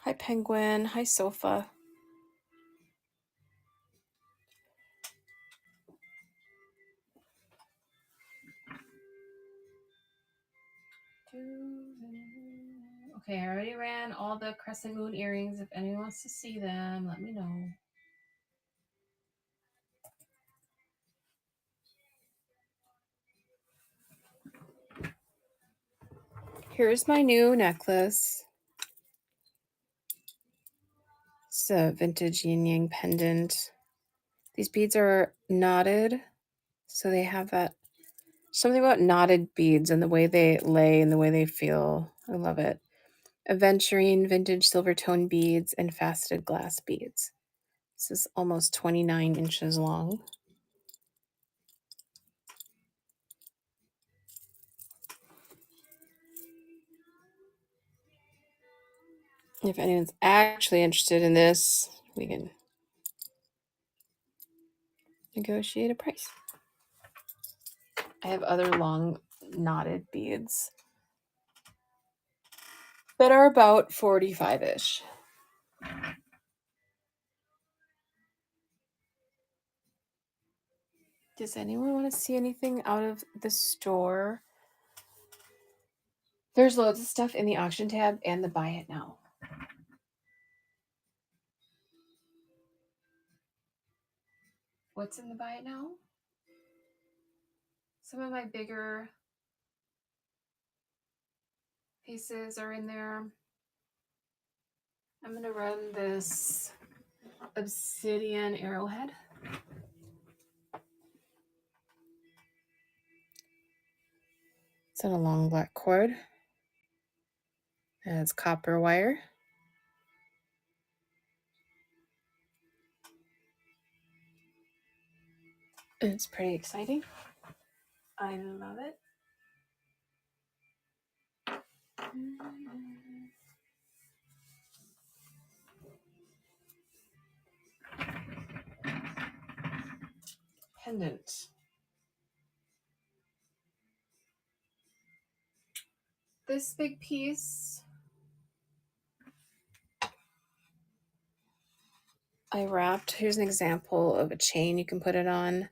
Hi, Penguin. Hi, Sofa. Okay, I already ran all the crescent moon earrings. If anyone wants to see them, let me know. Here's my new necklace. It's a vintage yin yang pendant. These beads are knotted, so they have that something about knotted beads and the way they lay and the way they feel. I love it. Aventurine vintage silver tone beads and faceted glass beads. This is almost 29 inches long. If anyone's actually interested in this, we can negotiate a price. I have other long knotted beads that are about 45-ish. Does anyone want to see anything out of the store? There's loads of stuff in the auction tab and the buy it now. What's in the buy it now? Some of my bigger pieces are in there. I'm going to run this obsidian arrowhead. It's on a long black cord. And it's copper wire. It's pretty exciting. I love it. Pendant. This big piece I wrapped. Here's an example of a chain you can put it on,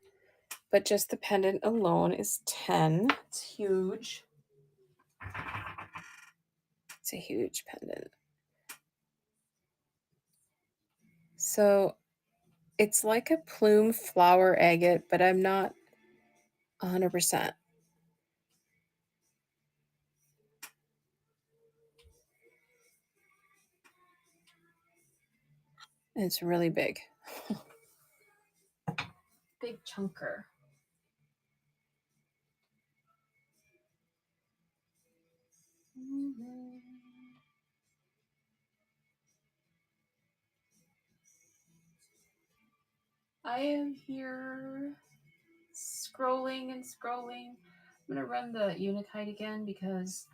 but just the pendant alone is 10. It's huge. It's a huge pendant. So it's like a plume flower agate, but I'm not 100%. And it's really big. Big chunker. I am here scrolling and scrolling. I'm gonna run the Unikite again because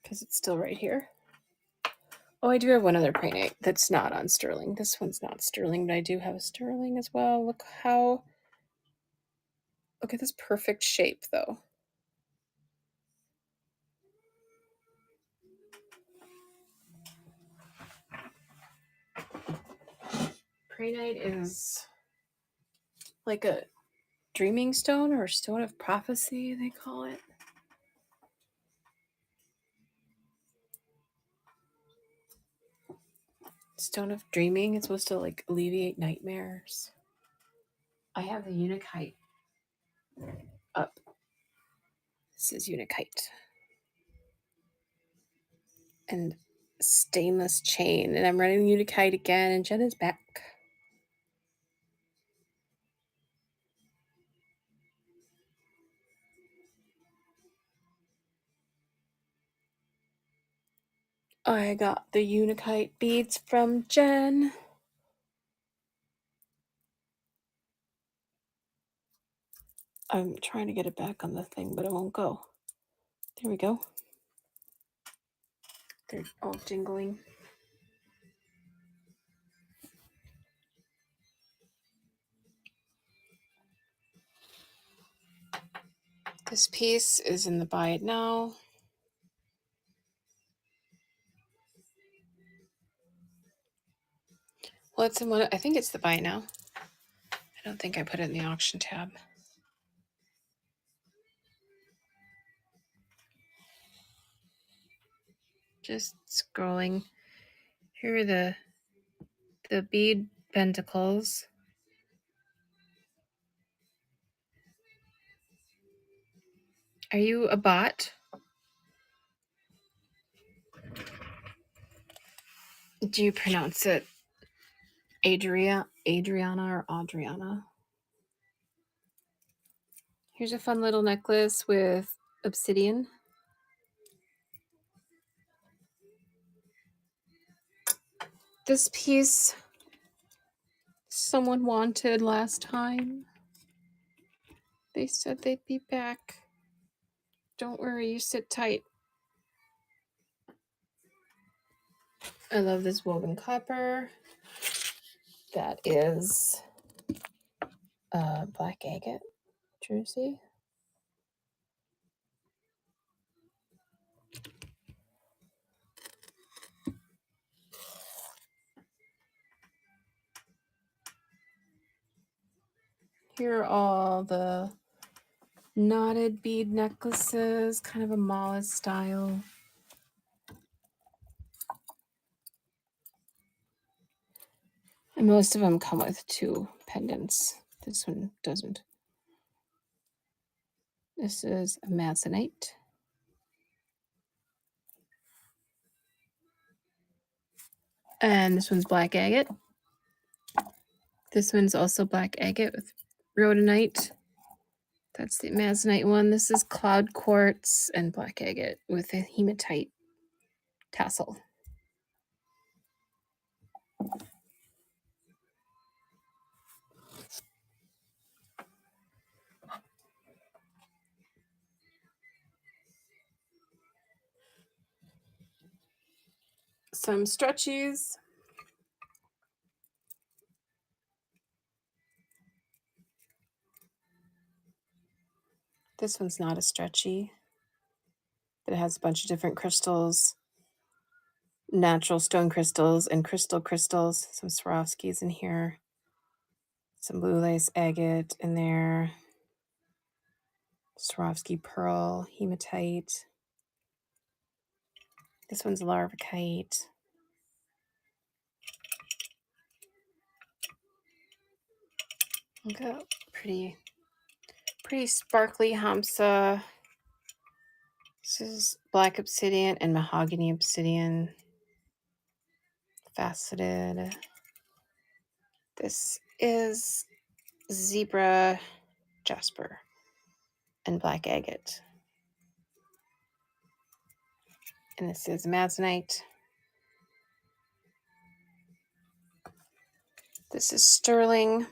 it's still right here. Oh, I do have one other Pranite that's not on Sterling. This one's not Sterling, but I do have a Sterling as well. Look at this perfect shape, though. Pranite is like a dreaming stone or stone of prophecy, they call it. Stone of dreaming. It's supposed to like alleviate nightmares. I have the Unikite up. This is Unikite. And stainless chain. And I'm running Unikite again, and Jen is back. I got the Unikite beads from Jen. I'm trying to get it back on the thing, but it won't go. There we go. They're all jingling. This piece is in the buy it now. Well, it's in one. I think it's the buy it now. I don't think I put it in the auction tab. Just scrolling. Here are the bead pentacles. Are you a bot? Do you pronounce it Adriana or Adriana? Here's a fun little necklace with obsidian. This piece someone wanted last time. They said they'd be back. Don't worry, you sit tight. I love this woven copper. That is black agate jersey. Here are all the knotted bead necklaces, kind of a mala style. And most of them come with 2 pendants. This one doesn't. This is a Masonite. And this one's black agate. This one's also black agate with rhodonite. That's the Masonite one. This is cloud quartz and black agate with a hematite tassel. Some stretchies. This one's not a stretchy, but it has a bunch of different crystals, natural stone crystals and crystals. Some Swarovskis in here. Some blue lace agate in there. Swarovski pearl, hematite. This one's larvikite. Look at pretty sparkly Hamsa. This is black obsidian and mahogany obsidian. Faceted. This is zebra jasper and black agate. And this is Masonite. This is Sterling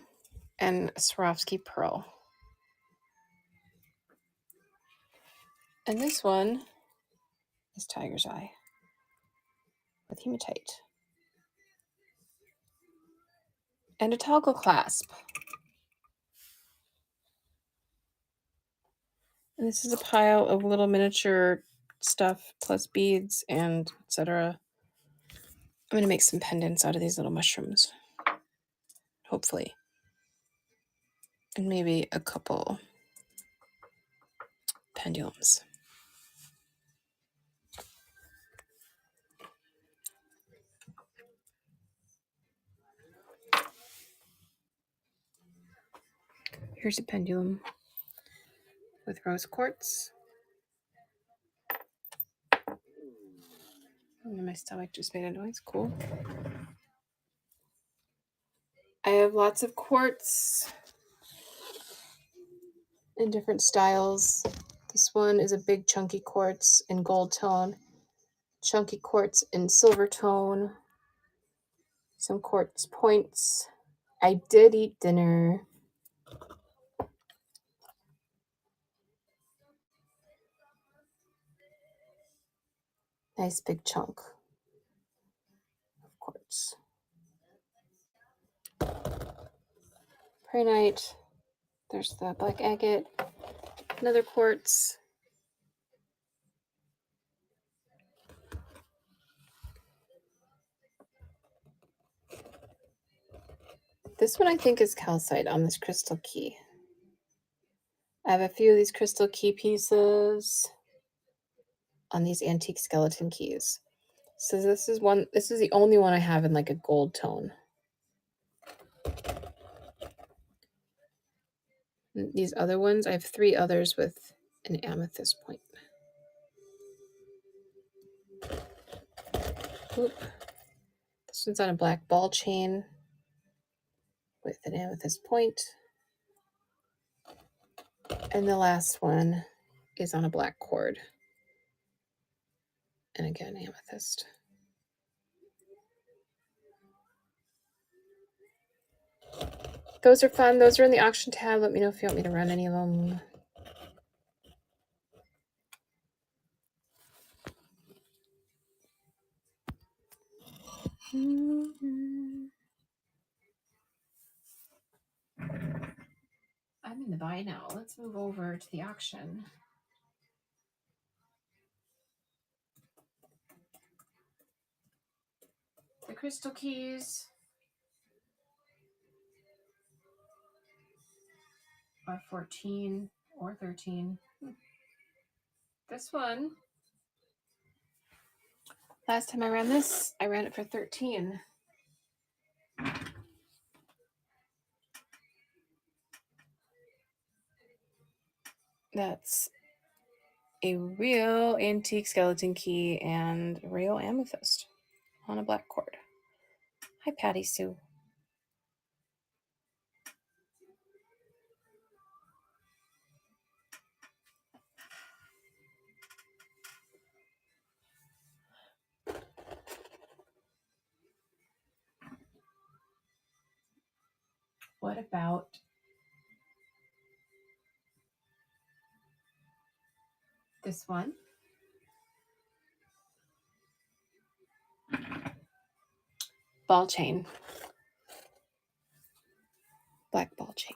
and Swarovski Pearl. And this one is Tiger's Eye with hematite. And a toggle clasp. And this is a pile of little miniature stuff plus beads and etc. I'm going to make some pendants out of these little mushrooms. Hopefully. And maybe a couple pendulums. Here's a pendulum with rose quartz. And my stomach just made a noise. Cool. I have lots of quartz in different styles. This one is a big chunky quartz in gold tone, chunky quartz in silver tone, some quartz points. I did eat dinner. Nice big chunk of quartz. Prehnite. There's the black agate. Another quartz. This one I think is calcite on this crystal key. I have a few of these crystal key pieces on these antique skeleton keys. So this is the only one I have in like a gold tone. And these other ones, I have 3 others with an amethyst point. Oop. This one's on a black ball chain with an amethyst point. And the last one is on a black cord. And again, amethyst. Those are fun. Those are in the auction tab. Let me know if you want me to run any of them. I'm in the buy now. Let's move over to the auction. The crystal keys are 14 or 13. This one, last time I ran this, I ran it for 13. That's a real antique skeleton key and real amethyst on a black cord. Hi, Patty Sue. What about this one? Ball chain. Black ball chain.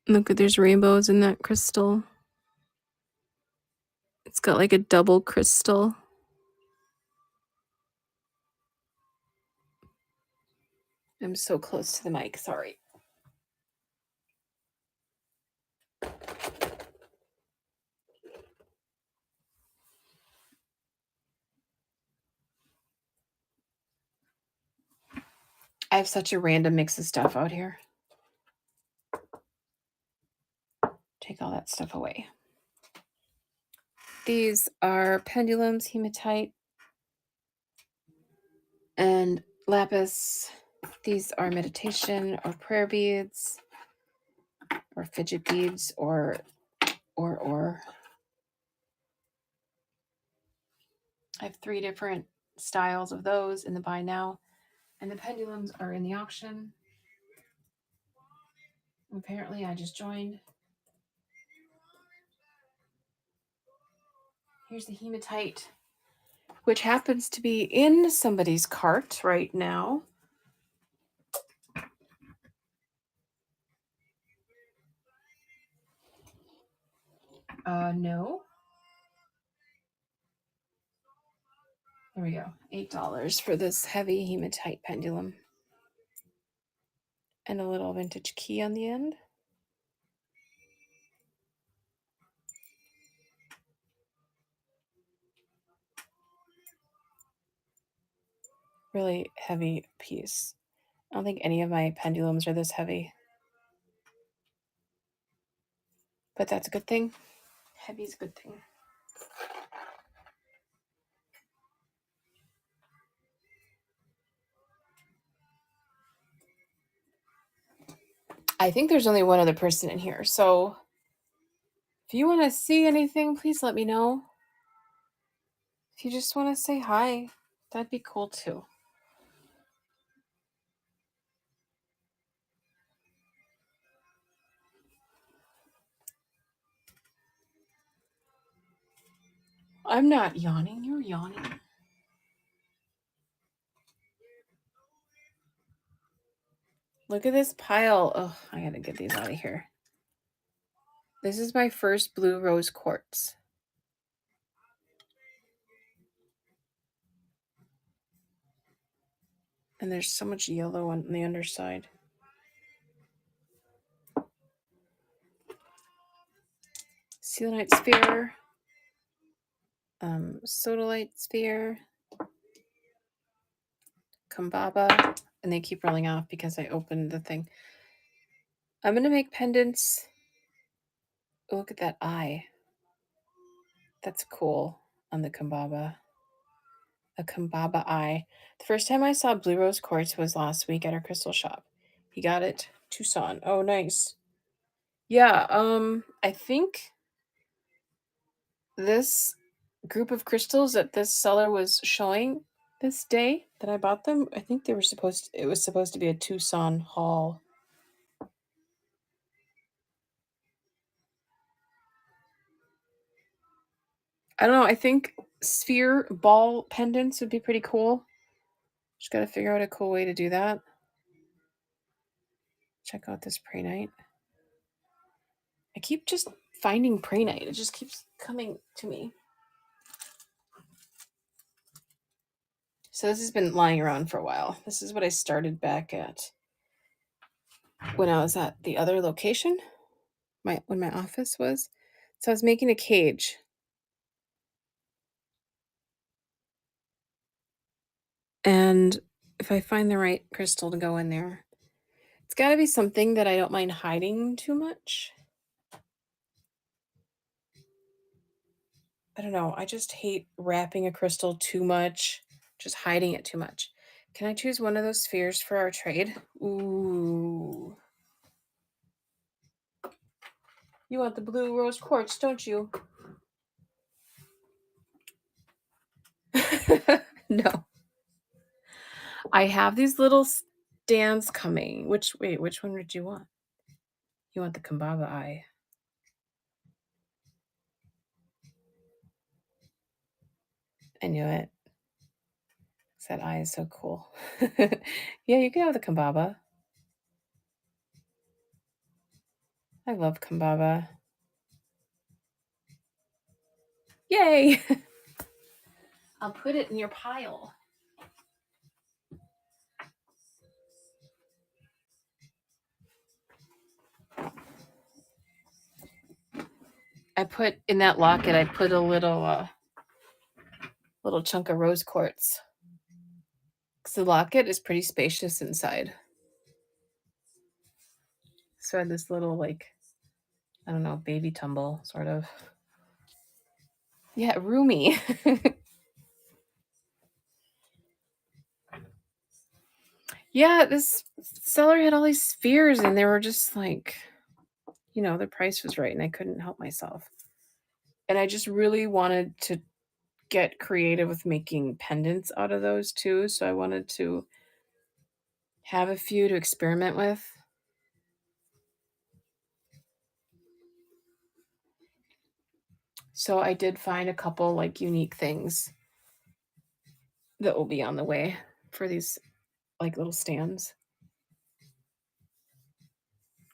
Look, there's rainbows in that crystal. It's got like a double crystal. I'm so close to the mic, sorry. I have such a random mix of stuff out here. Take all that stuff away. These are pendulums, hematite, and lapis. These are meditation or prayer beads. or fidget beads or. I have 3 different styles of those in the buy now, and the pendulums are in the auction. Apparently, I just joined. Here's the hematite, which happens to be in somebody's cart right now. No. There we go. $8 for this heavy hematite pendulum. And a little vintage key on the end. Really heavy piece. I don't think any of my pendulums are this heavy. But that's a good thing. Heavy's a good thing. I think there's only one other person in here. So if you want to see anything, please let me know. If you just want to say hi, that'd be cool too. I'm not yawning. You're yawning. Look at this pile. Oh, I gotta get these out of here. This is my first blue rose quartz. And there's so much yellow on the underside. Selenite sphere. Sodalite sphere. Kambaba. And they keep rolling off because I opened the thing. I'm going to make pendants. Oh, look at that eye. That's cool on the Kambaba. A Kambaba eye. The first time I saw blue rose quartz was last week at our crystal shop. He got it. Tucson. Oh, nice. Yeah, I think this group of crystals that this seller was showing this day that I bought them, I think it was supposed to be a Tucson haul. I don't know, I think sphere ball pendants would be pretty cool. Just got to figure out a cool way to do that. Check out this Prehnite. I keep just finding Prehnite. It just keeps coming to me. So this has been lying around for a while. This is what I started back at when I was at the other location, when my office was. So I was making a cage. And if I find the right crystal to go in there, it's got to be something that I don't mind hiding too much. I don't know. I just hate wrapping a crystal too much, just hiding it too much. Can I choose one of those spheres for our trade? Ooh. You want the blue rose quartz, don't you? No. I have these little stands coming. Which one did you want? You want the Kambaba eye. I knew it. That eye is so cool. Yeah, you can have the Kambaba. I love Kambaba. Yay! I'll put it in your pile. I put in that locket, I put a little chunk of rose quartz. Because the locket is pretty spacious inside. So I had this little, I don't know, baby tumble, sort of. Yeah, roomy. Yeah, this seller had all these spheres and they were just you know, the price was right and I couldn't help myself. And I just really wanted to get creative with making pendants out of those too. So I wanted to have a few to experiment with. So I did find a couple like unique things that will be on the way for these like little stands.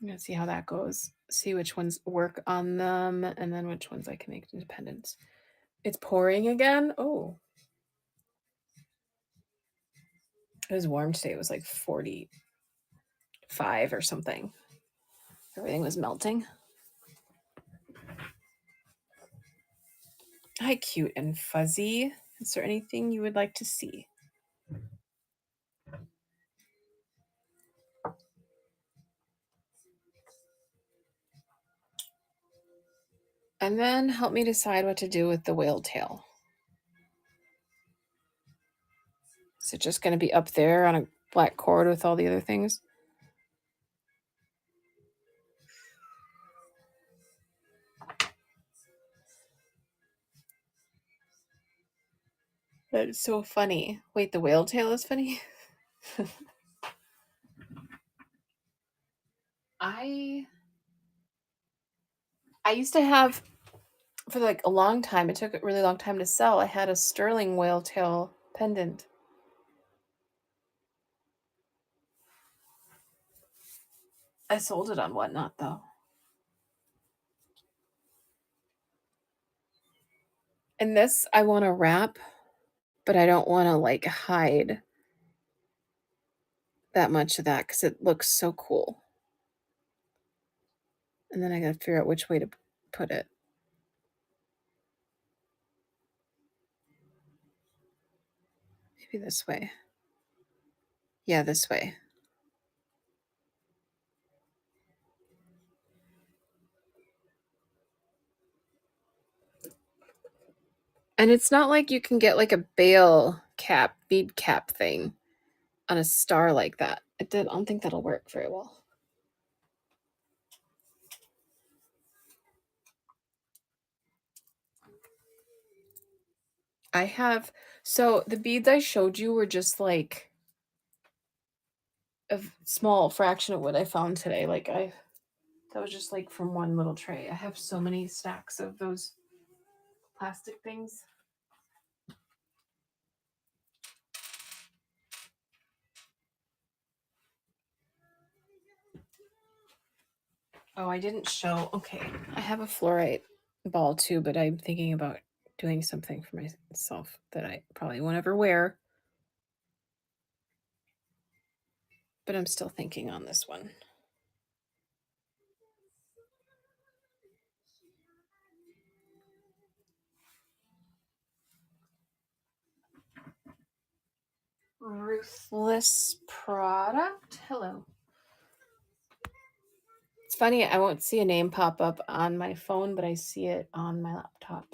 I'm gonna see how that goes. See which ones work on them and then which ones I can make into pendants. It's pouring again. Oh, it was warm today. It was like 45 or something. Everything was melting. Hi, cute and fuzzy. Is there anything you would like to see? And then help me decide what to do with the whale tail. Is it just going to be up there on a black cord with all the other things? That is so funny. Wait, the whale tail is funny? I used to have, for like a long time, it took a really long time to sell. I had a sterling whale tail pendant. I sold it on Whatnot though. And this I want to wrap, but I don't want to like hide that much of that because it looks so cool. And then I got to figure out which way to put it. Maybe this way. Yeah, this way. And it's not like you can get like a bail cap, bead cap thing on a star like that. I don't think that'll work very well. I have, so the beads I showed you were just like a small fraction of what I found today. That was just like from one little tray. I have so many stacks of those plastic things. Oh, I didn't show. Okay, I have a fluorite ball too, but I'm thinking about doing something for myself that I probably won't ever wear. But I'm still thinking on this one. Ruthless product. Hello. It's funny, I won't see a name pop up on my phone, but I see it on my laptop.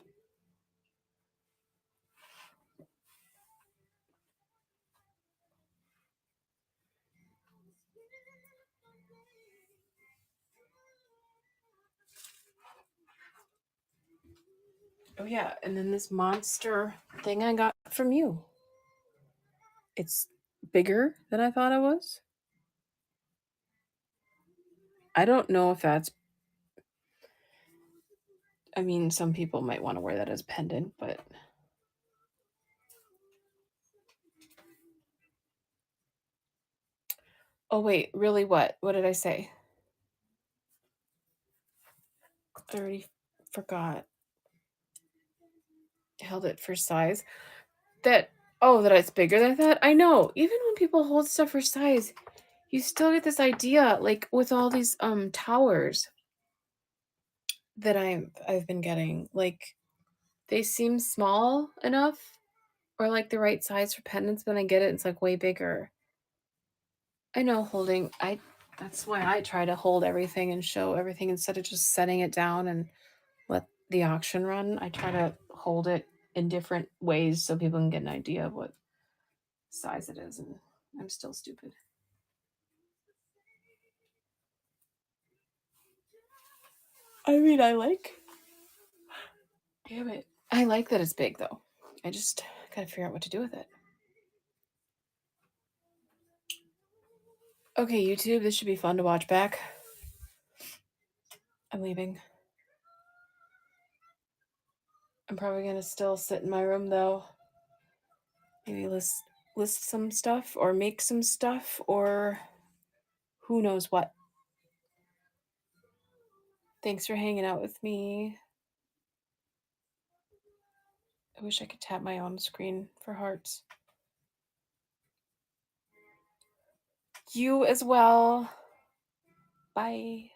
Oh yeah, and then this monster thing I got from you. It's bigger than I thought it was. I don't know if that's, I mean, some people might want to wear that as a pendant, but oh wait, really what? What did I say? I already forgot. Held it for size. That it's bigger than I thought. I know. Even when people hold stuff for size, you still get this idea, like with all these towers that I've been getting. Like they seem small enough or like the right size for pendants, but then I get it, it's like way bigger. I know that's why I try to hold everything and show everything instead of just setting it down and let the auction run. I try to hold it in different ways so people can get an idea of what size it is, and I'm still stupid. I mean, I like. Damn it. I like that it's big, though. I just gotta figure out what to do with it. Okay, YouTube, this should be fun to watch back. I'm leaving. I'm probably gonna still sit in my room, though. Maybe list some stuff or make some stuff or who knows what. Thanks for hanging out with me. I wish I could tap my own screen for hearts. You as well. Bye.